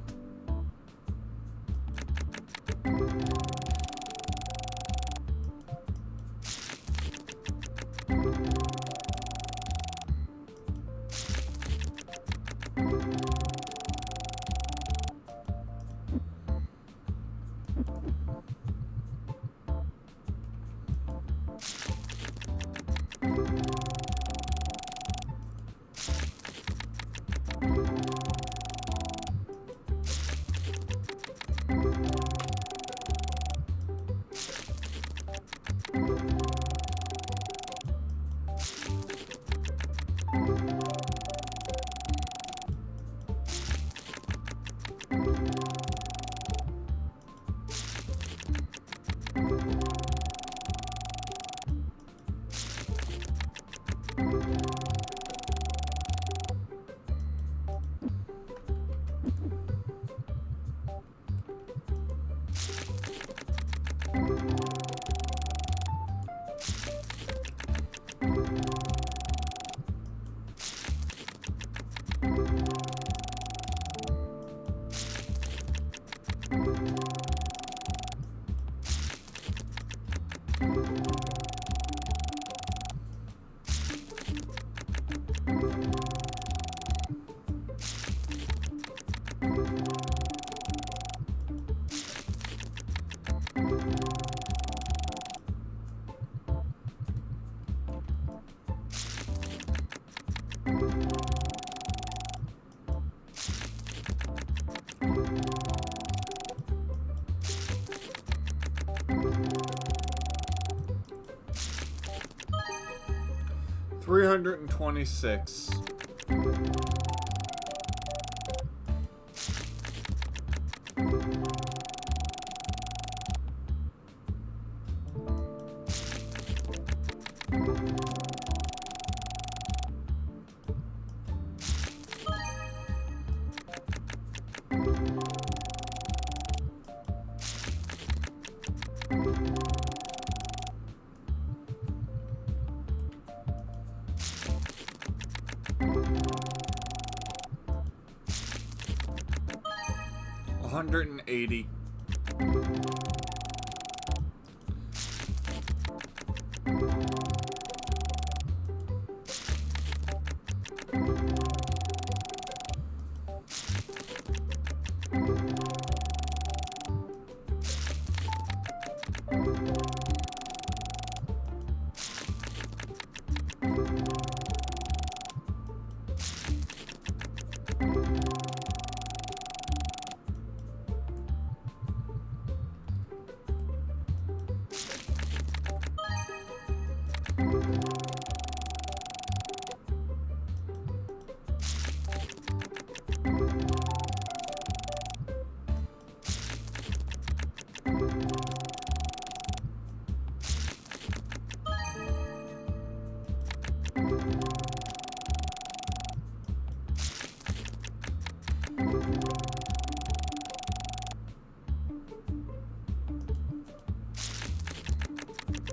326. $180.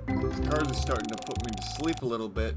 These cards are starting to put me to sleep a little bit.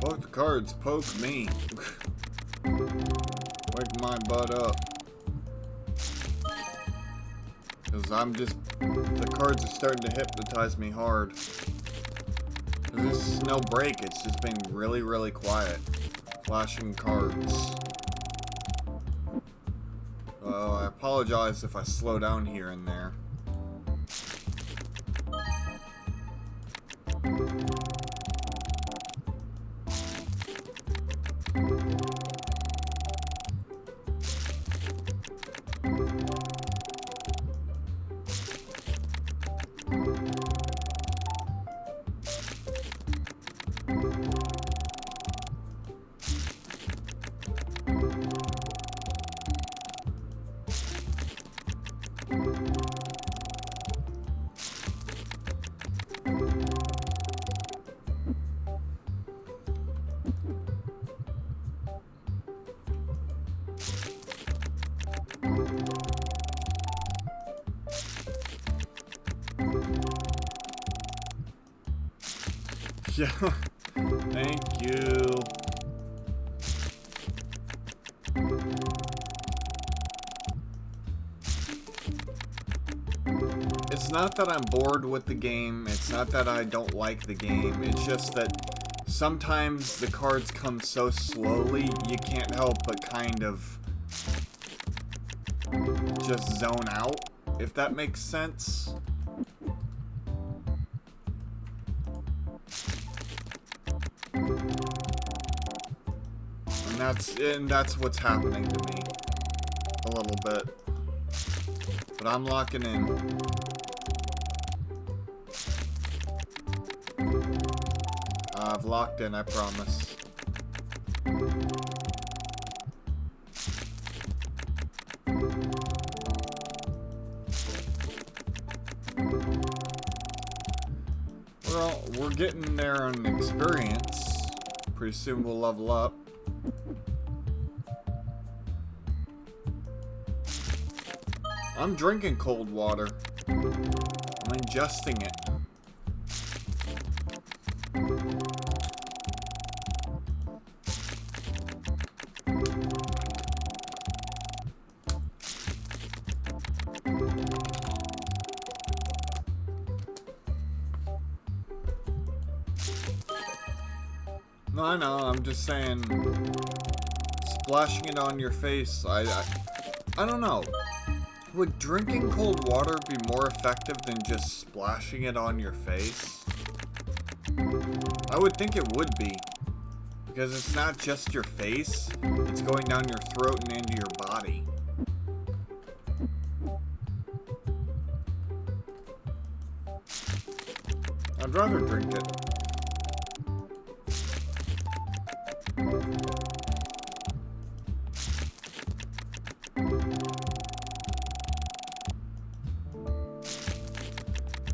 Poke the cards, poke me. Wake my butt up. Because the cards are starting to hypnotize me hard. This is no break, it's just been really, really quiet. Flashing cards. I apologize if I slow down here and there. Yeah, thank you. It's not that I'm bored with the game, it's not that I don't like the game, it's just that sometimes the cards come so slowly, you can't help but kind of just zone out, if that makes sense. And that's what's happening to me a little bit. But I'm locking in. I've locked in, I promise. Well, we're getting there on experience. Pretty soon we'll level up. I'm drinking cold water. I'm ingesting it. No, I know, I'm just saying, splashing it on your face, I don't know. Would drinking cold water be more effective than just splashing it on your face? I would think it would be. Because it's not just your face, it's going down your throat and into your body. I'd rather drink it.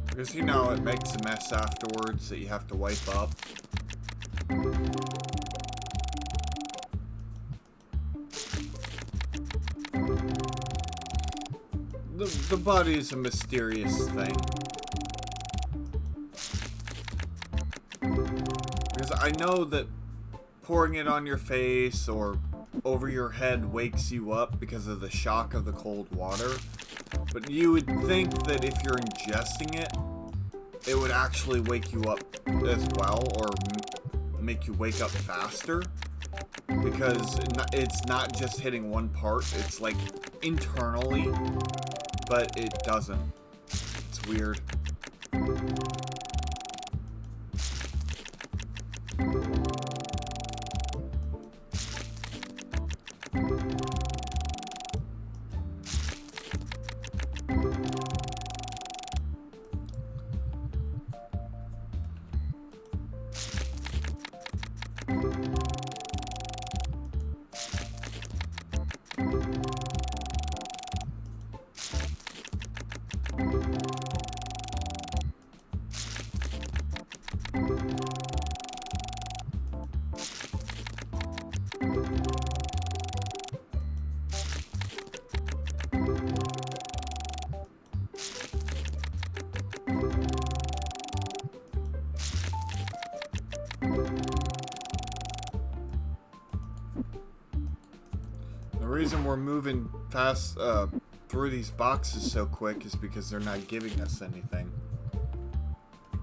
Because you know, it makes a mess afterwards that you have to wipe up. The body is a mysterious thing. Because I know that pouring it on your face or over your head wakes you up because of the shock of the cold water. But you would think that if you're ingesting it, it would actually wake you up as well, or make you wake up faster. Because it's not just hitting one part, it's like internally, but it doesn't. It's weird. The reason we're moving fast through these boxes so quick is because they're not giving us anything.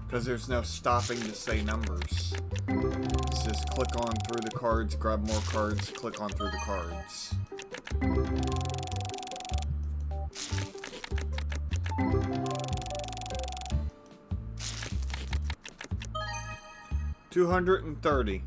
Because there's no stopping to say numbers. It's just click on through the cards, grab more cards, click on through the cards. $230.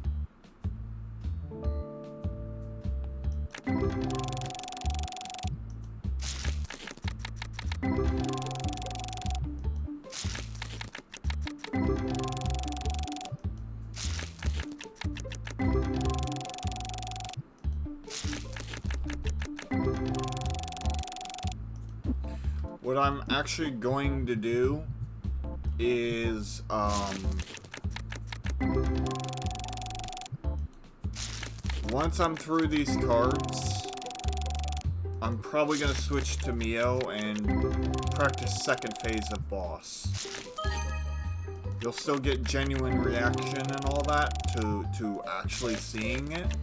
What I'm actually going to do is, once I'm through these cards, I'm probably going to switch to Mio and practice second phase of boss. You'll still get genuine reaction and all that to actually seeing it.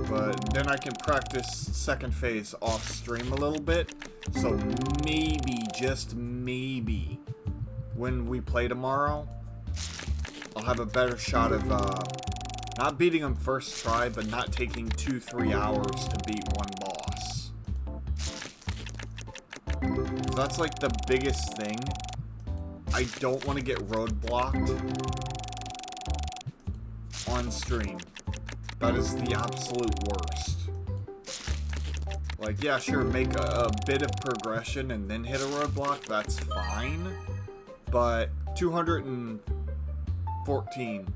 But then I can practice second phase off stream a little bit. So maybe, just maybe, when we play tomorrow, I'll have a better shot of not beating him first try, but not taking 2-3 hours to beat one boss. 'Cause that's like the biggest thing. I don't want to get roadblocked on stream. That is the absolute worst. Like, yeah, sure, make a bit of progression and then hit a roadblock, that's fine. But 214.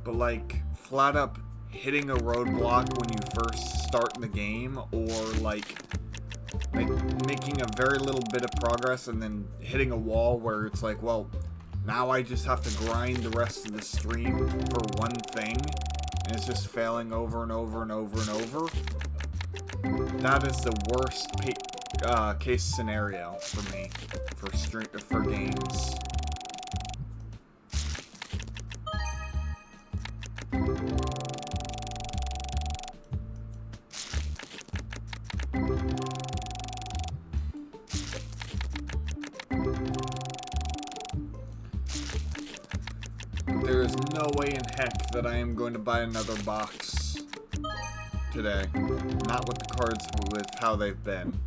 But like, flat up hitting a roadblock when you first start the game, or like making a very little bit of progress and then hitting a wall where it's like, well, now I just have to grind the rest of the stream for one thing, and it's just failing over and over and over and over. That is the worst case scenario for me for games. There's no way in heck that I am going to buy another box today. Not with the cards, with how they've been.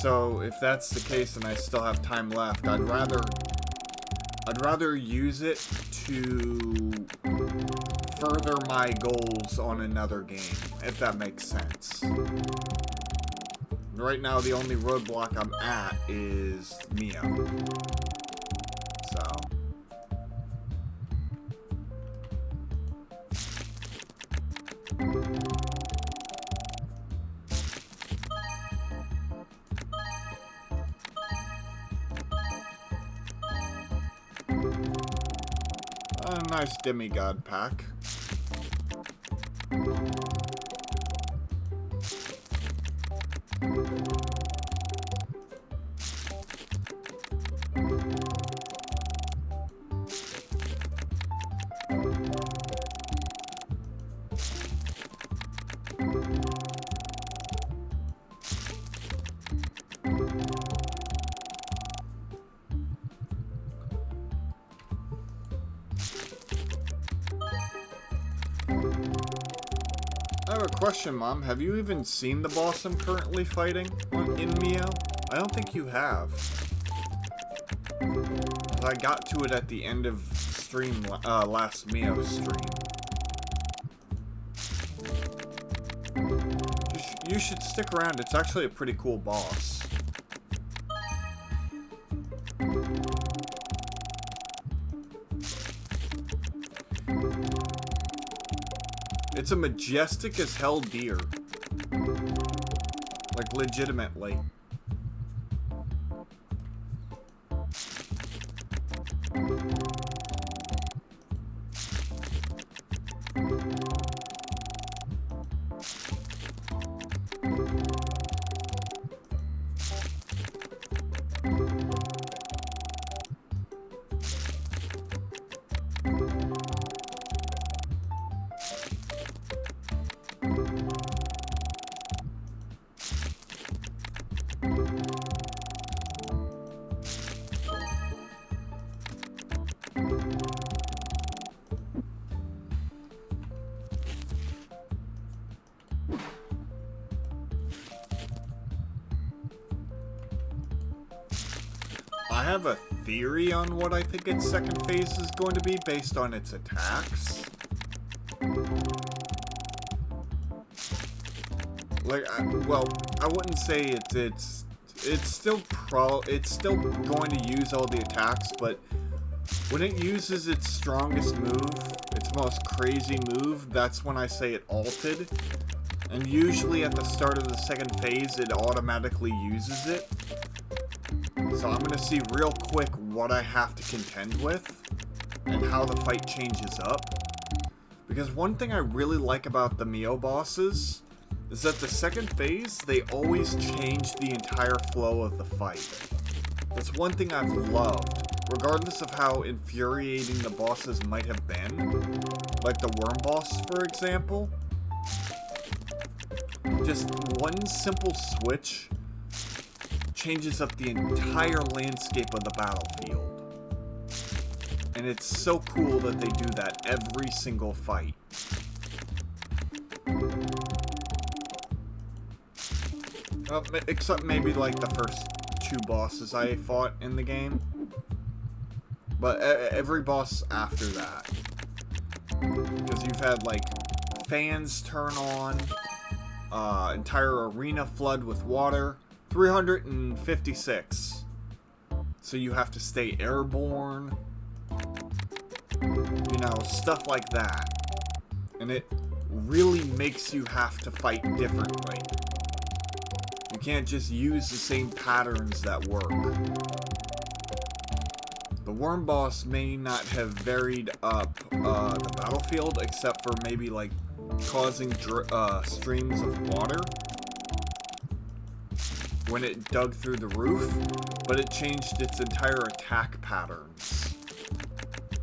So if that's the case and I still have time left, I'd rather use it to further my goals on another game, if that makes sense. Right now the only roadblock I'm at is Mia. So a nice demigod pack. I have a question, Mom. Have you even seen the boss I'm currently fighting in Mio? I don't think you have. I got to it at the end of stream, last Mio stream. You should stick around. It's actually a pretty cool boss. It's a majestic as hell deer. Like, legitimately. I have a theory on what I think its second phase is going to be based on its attacks. Like, well, I wouldn't say it's still going to use all the attacks, but when it uses its strongest move, its most crazy move, that's when I say it ulted. And usually at the start of the second phase, it automatically uses it. So I'm going to see real quick what I have to contend with and how the fight changes up. Because one thing I really like about the Mio bosses is that the second phase, they always change the entire flow of the fight. That's one thing I've loved, regardless of how infuriating the bosses might have been. Like the worm boss, for example. Just one simple switch changes up the entire landscape of the battlefield. And it's so cool that they do that every single fight. Except maybe like the first two bosses I fought in the game. But every boss after that. Because you've had like fans turn on, entire arena flood with water. 356. So you have to stay airborne. You know, stuff like that. And it really makes you have to fight differently. You can't just use the same patterns that work. The worm boss may not have varied up the battlefield, except for maybe like causing streams of water. when it dug through the roof, but it changed its entire attack patterns.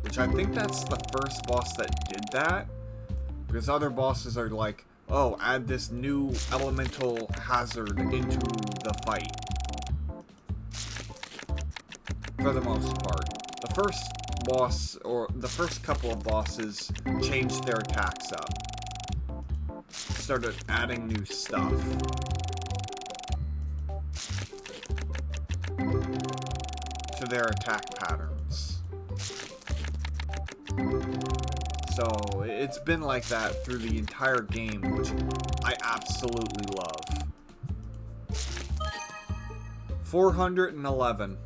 Which I think that's the first boss that did that. Because other bosses are like, oh, add this new elemental hazard into the fight. For the most part. The first boss, or the first couple of bosses, changed their attacks up. Started adding new stuff to their attack patterns. So it's been like that through the entire game, which I absolutely love. 411.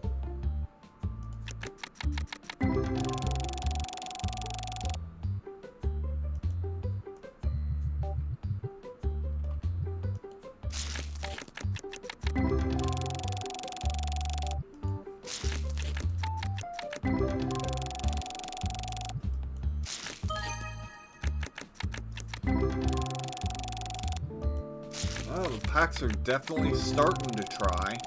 Oh, the packs are definitely starting to try.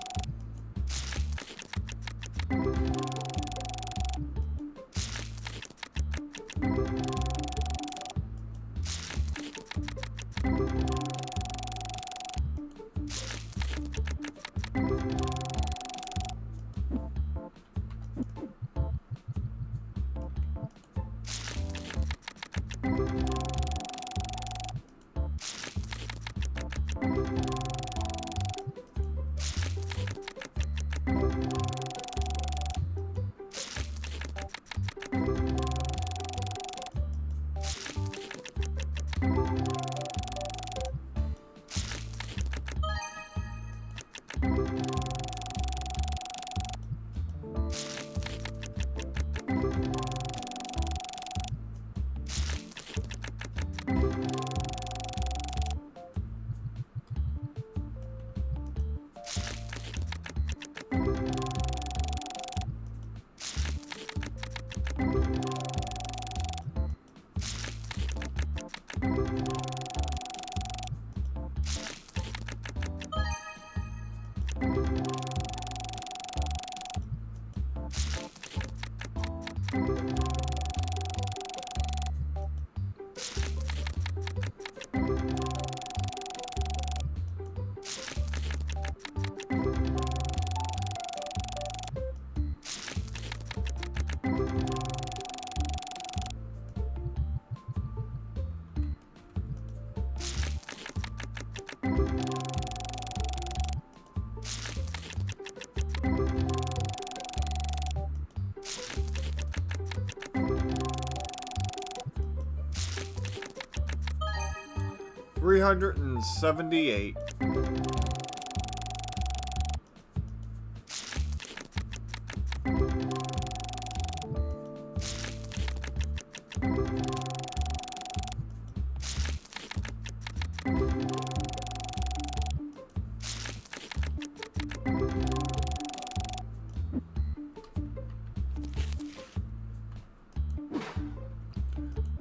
$378.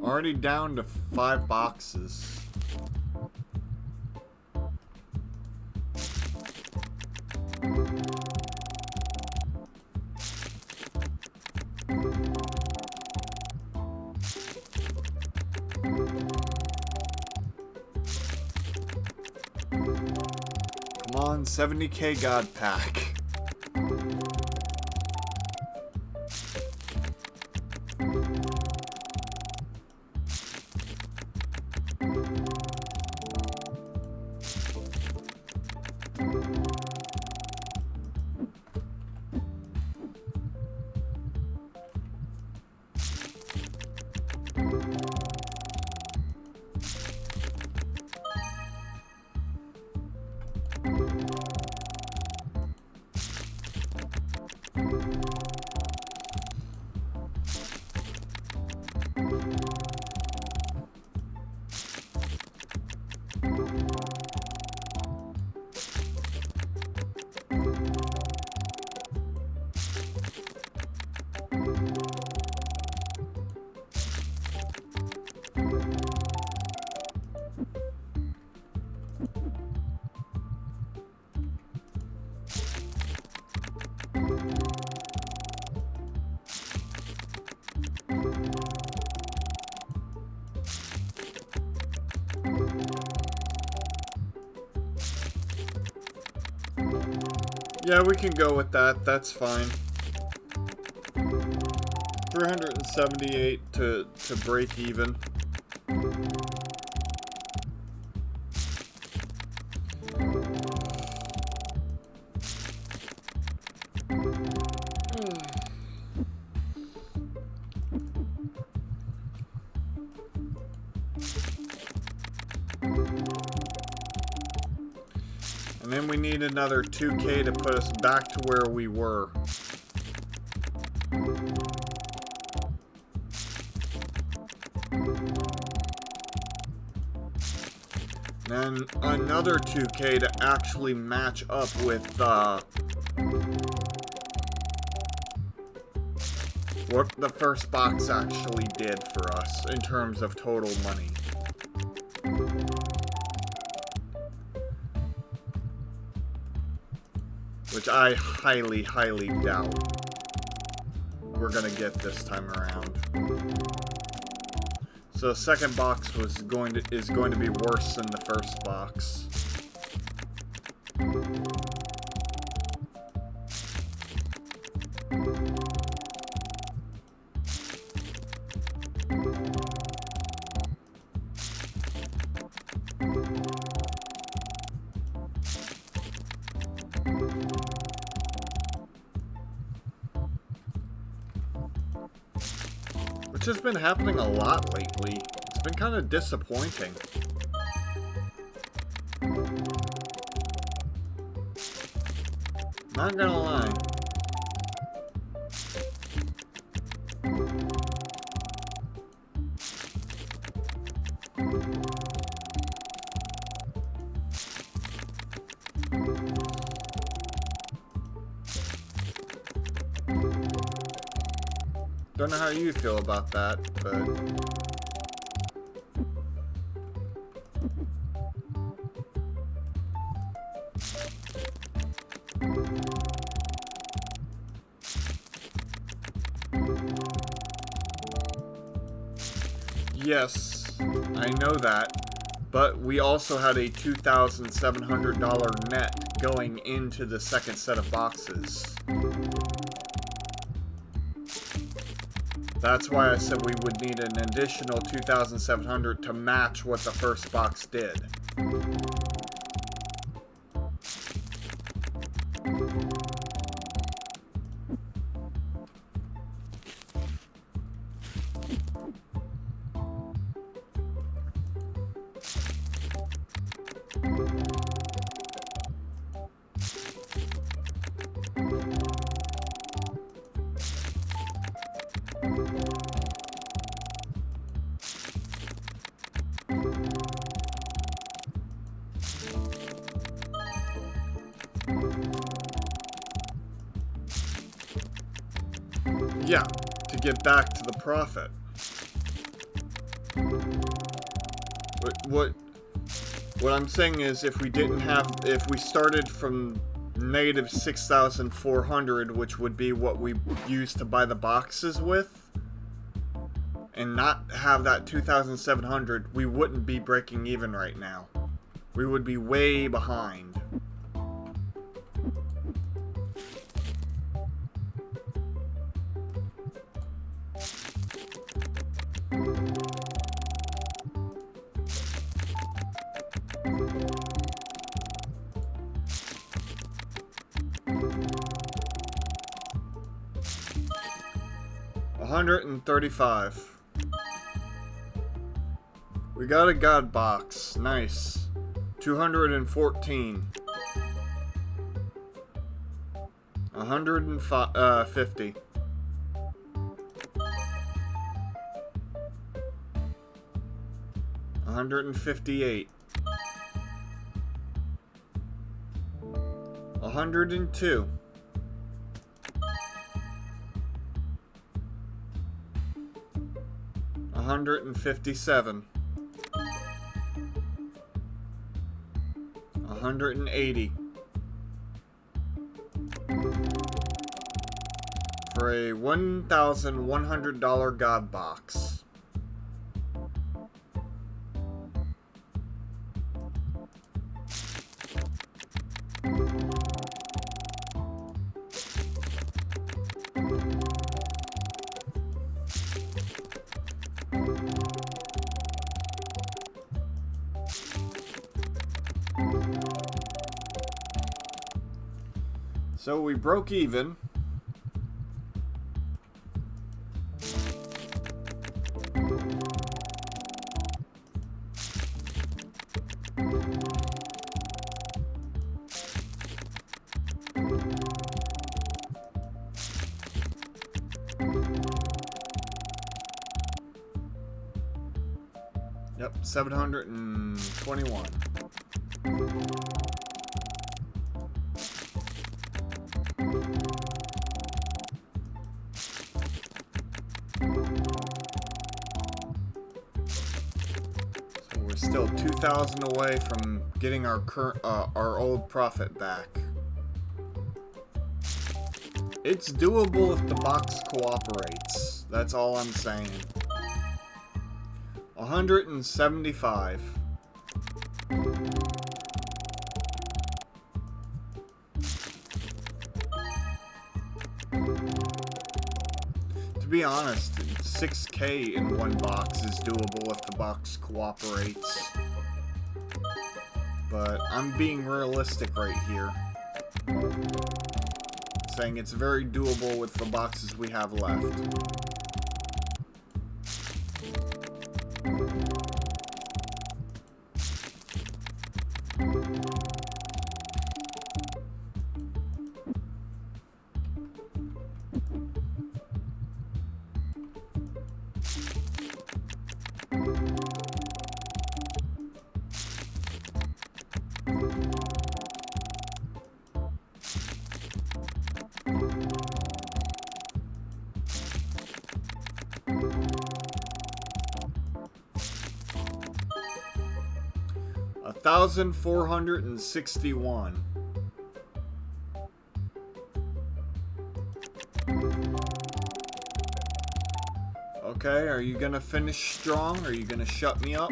Already down to 5 boxes. Come on, 70k God Pack. Yeah, we can go with that. That's fine. 378 to break even. And then we need another 2K to put us back to where we were. And another 2K to actually match up with what the first box actually did for us in terms of total money. Which I highly, highly doubt we're gonna get this time around. So the second box is going to be worse than the first box. Which has been happening a lot lately. It's been kind of disappointing. Not gonna lie. Don't know how you feel about that, but... Yes, I know that, but we also had a $2,700 net going into the second set of boxes. That's why I said we would need an additional $2,700 to match what the first box did. Yeah, to get back to the profit. What I'm saying is, if we started from negative 6,400, which would be what we used to buy the boxes with, and not have that 2,700, we wouldn't be breaking even right now. We would be way behind. $135. We got a god box. Nice. 214. 150. 158. 102. 157. 180. For a $1,100 god box. So we broke even. Yep, 721. So we're still 2,000 away from getting our our old profit back. It's doable if the box cooperates. That's all I'm saying. 175. To be honest, 6K in one box is doable if the box cooperates. But I'm being realistic right here. Saying it's very doable with the boxes we have left. $1,461. Okay, are you gonna finish strong? Are you gonna shut me up?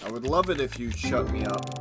I would love it if you shut me up.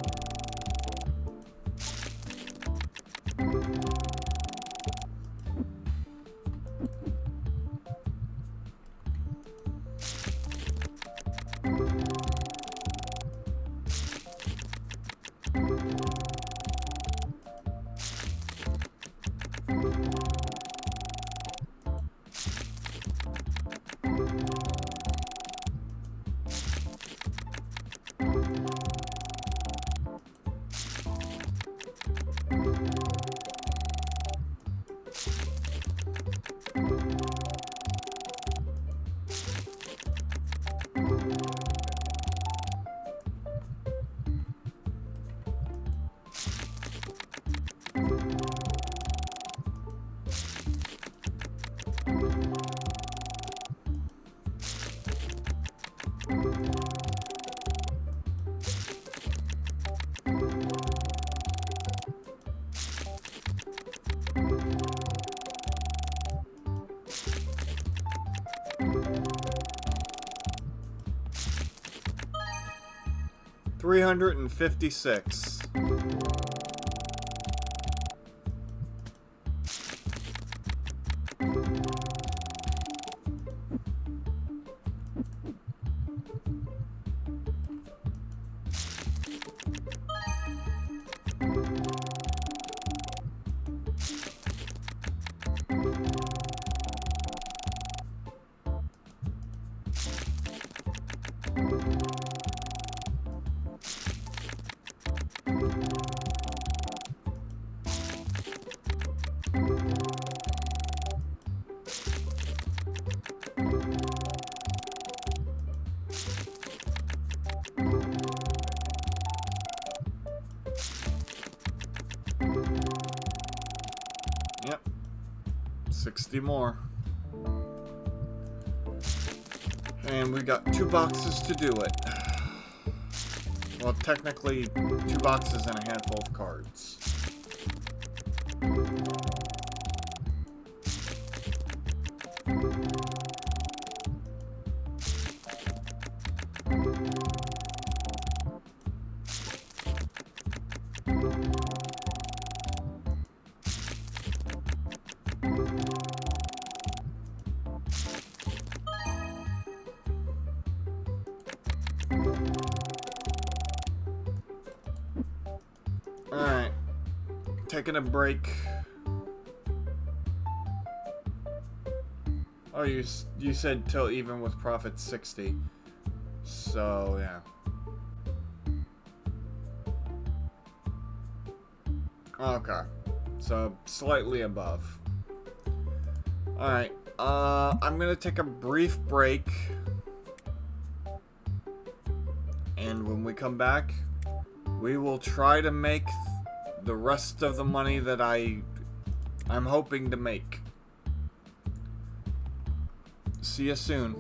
$356. Yep. 60 more. And we got 2 boxes to do it. Well, technically, 2 boxes and a handful of cards. Alright. Taking a break. Oh, you said till even with profit 60. So, yeah. Okay. So, slightly above. Alright. I'm gonna take a brief break. And when we come back, we will try to make the rest of the money that I'm hoping to make. See you soon.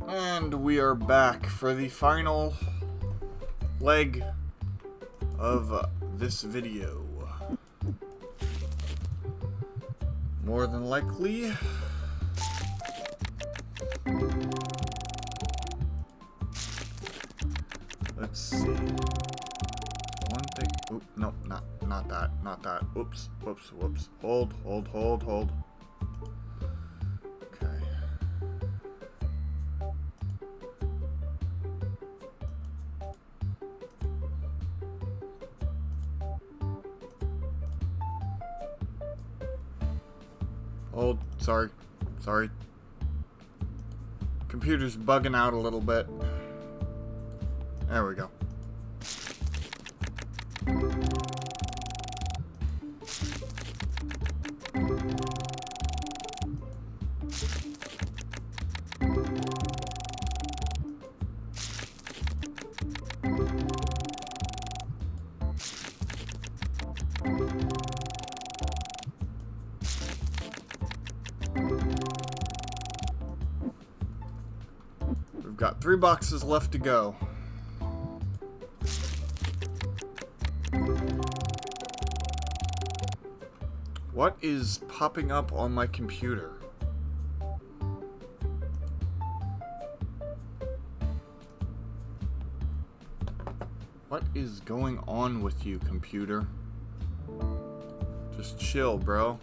And we are back for the final leg of this video. More than likely, let's see. One thing. Oop, no, not that, not that. Oops, whoops, whoops. Hold. Okay. Hold, sorry. Computer's bugging out a little bit. There we go. got 3 boxes left to go. What is popping up on my computer? What is going on with you, computer? Just chill, bro.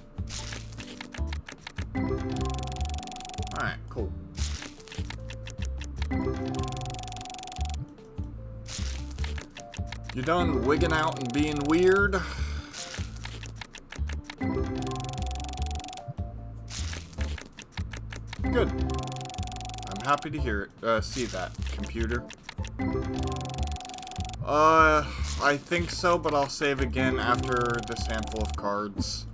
Alright, cool. You done wigging out and being weird? Good. I'm happy to hear it. See that, computer. I think so, but I'll save again after this handful of cards.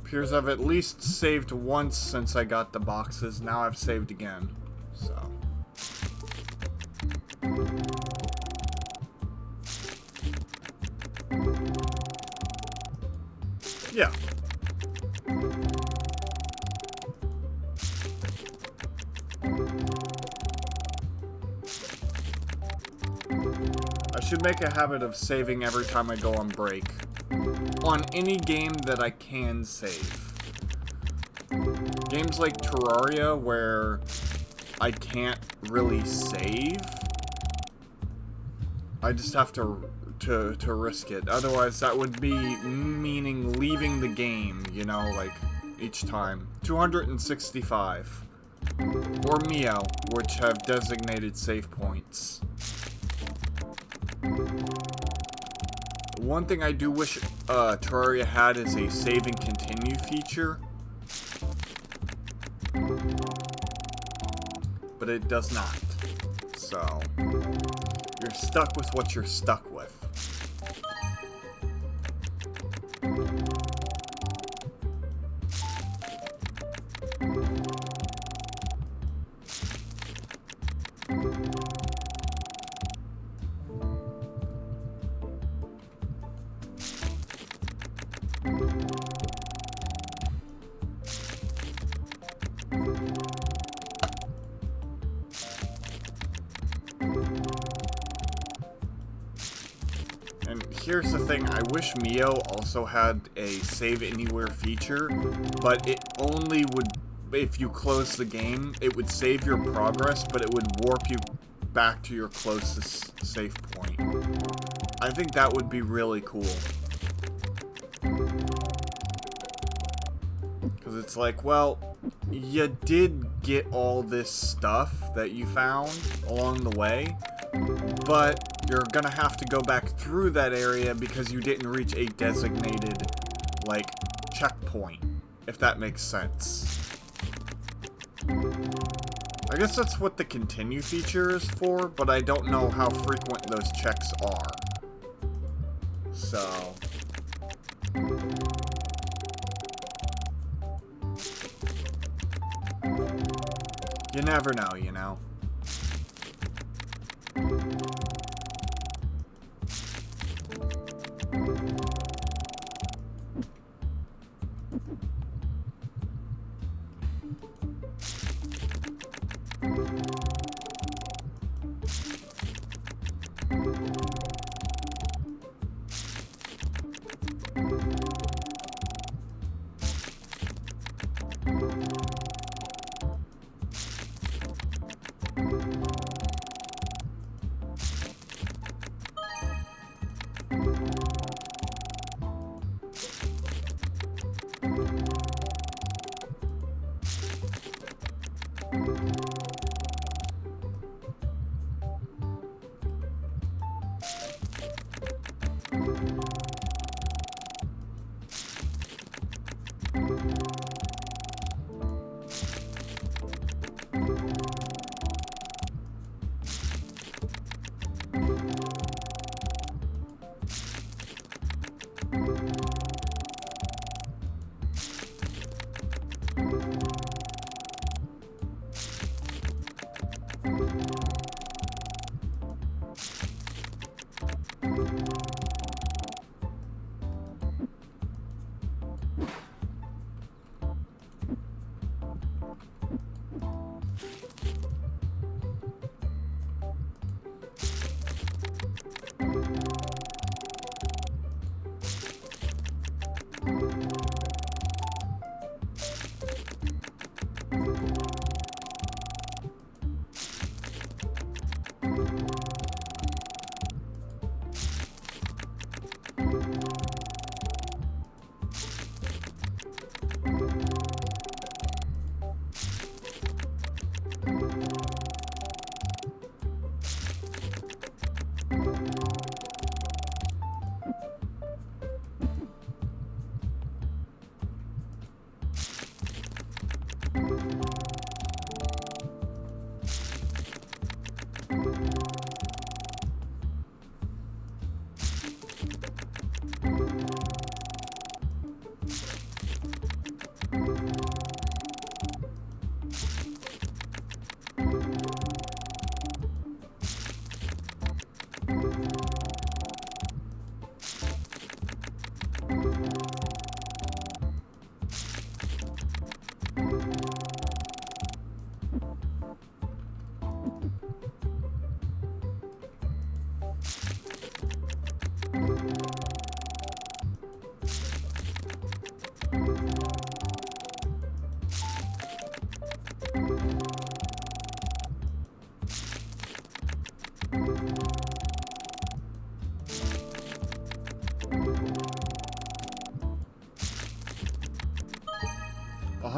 Appears I've at least saved once since I got the boxes. Now I've saved again, so. Yeah. I should make a habit of saving every time I go on break. On any game that I can save. Games like Terraria, where I can't really save, I just have to risk it. Otherwise, that would be meaning leaving the game, you know, like, each time. 265. Or Mio, which have designated save points. One thing I do wish Terraria had is a save and continue feature. But it does not. So, you're stuck with what you're stuck with. And here's the thing, I wish Mio also had a save anywhere feature, but it only would, if you close the game, it would save your progress, but it would warp you back to your closest save point. I think that would be really cool. Because it's like, well, you did get all this stuff that you found along the way, but you're gonna have to go back through that area because you didn't reach a designated, like, checkpoint, if that makes sense. I guess that's what the continue feature is for, but I don't know how frequent those checks are. So... you never know, you know?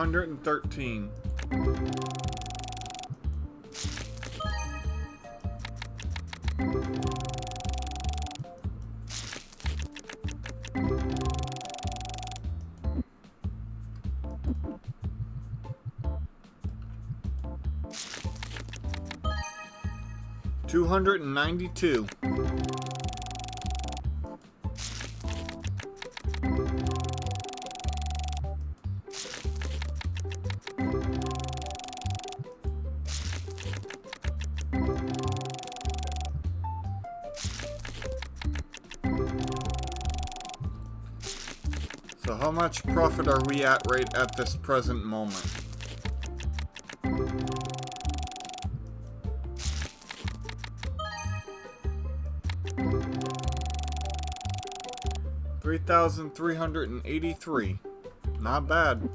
$113. $292. So how much profit are we at right at this present moment? $3,383. Not bad.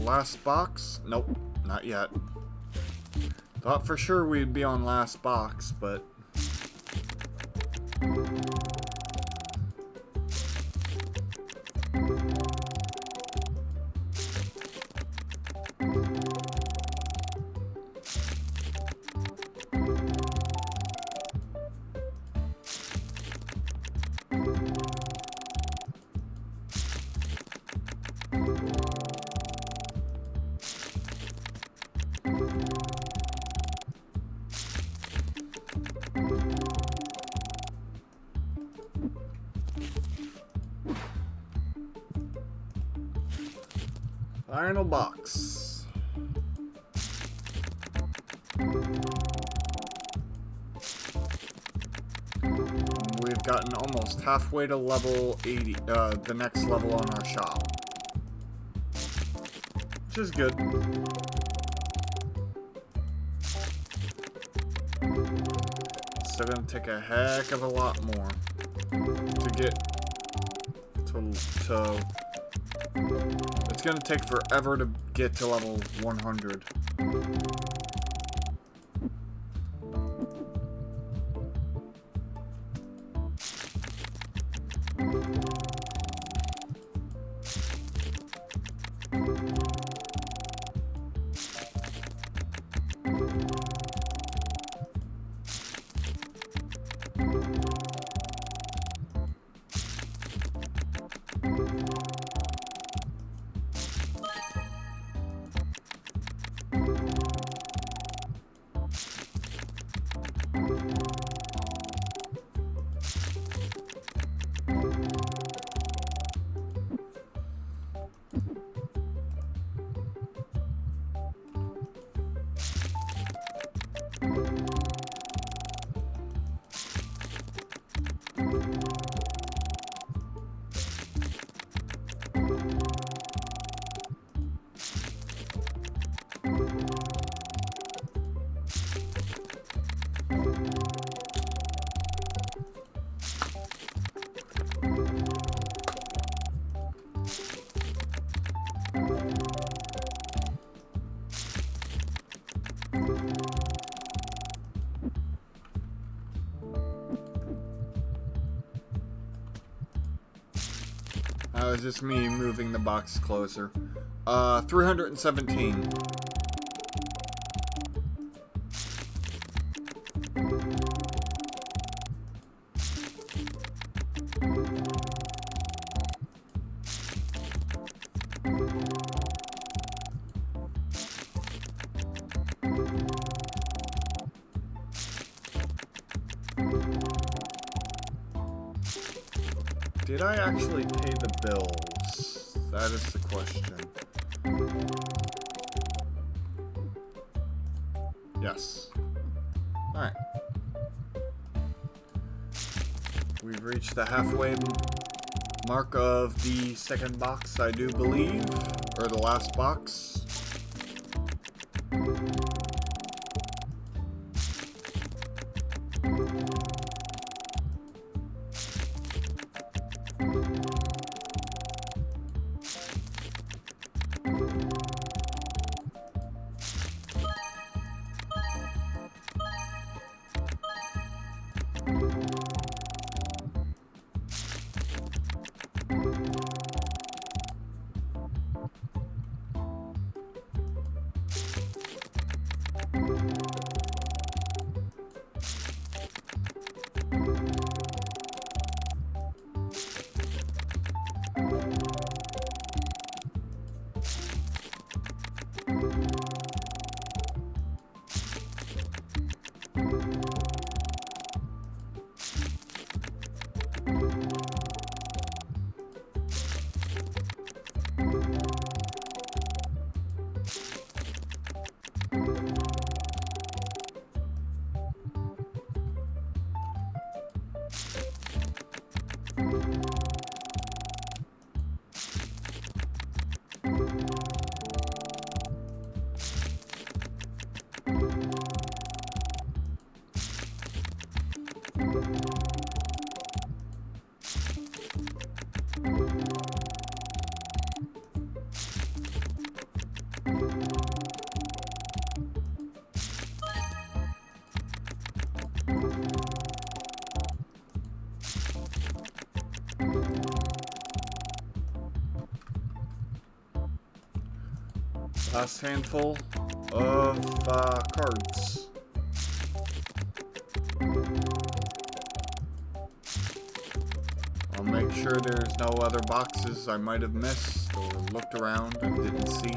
Last box? Nope, not yet. Thought for sure we'd be on last box, but... Final box. We've gotten almost halfway to level 80, the next level on our shop. Which is good. Still gonna take a heck of a lot more to get to it's gonna take forever to get to level 100. It's just me moving the box closer. 317. Did I actually pay the bills? That is the question. Yes. Alright. We've reached the halfway mark of the second box, I do believe. Or the last box. Last handful of cards. I'll make sure there's no other boxes I might have missed or looked around and didn't see.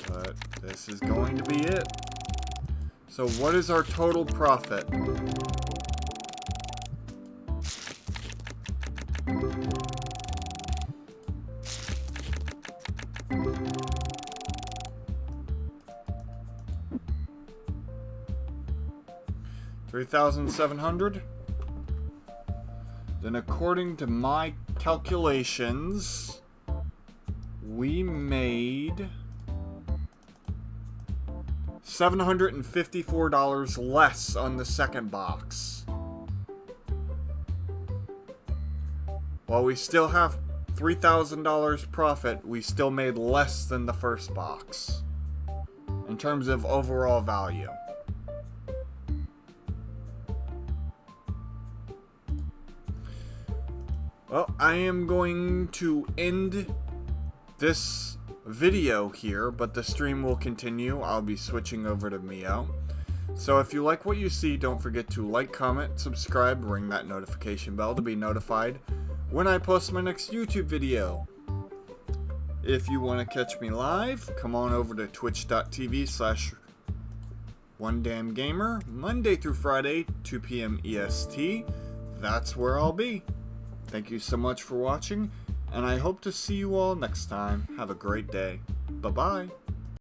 But this is going to be it. So what is our total profit? 3,700. Then according to my calculations, we made $754 less on the second box. While we still have $3,000 profit, we still made less than the first box in terms of overall value. Well, I am going to end this video here, but the stream will continue. I'll be switching over to Mio. So if you like what you see, don't forget to like, comment, subscribe, ring that notification bell to be notified when I post my next YouTube video. If you want to catch me live, come on over to twitch.tv/OneDamnGamer, Monday through Friday, 2 p.m. EST. That's where I'll be. Thank you so much for watching, and I hope to see you all next time. Have a great day. Bye-bye.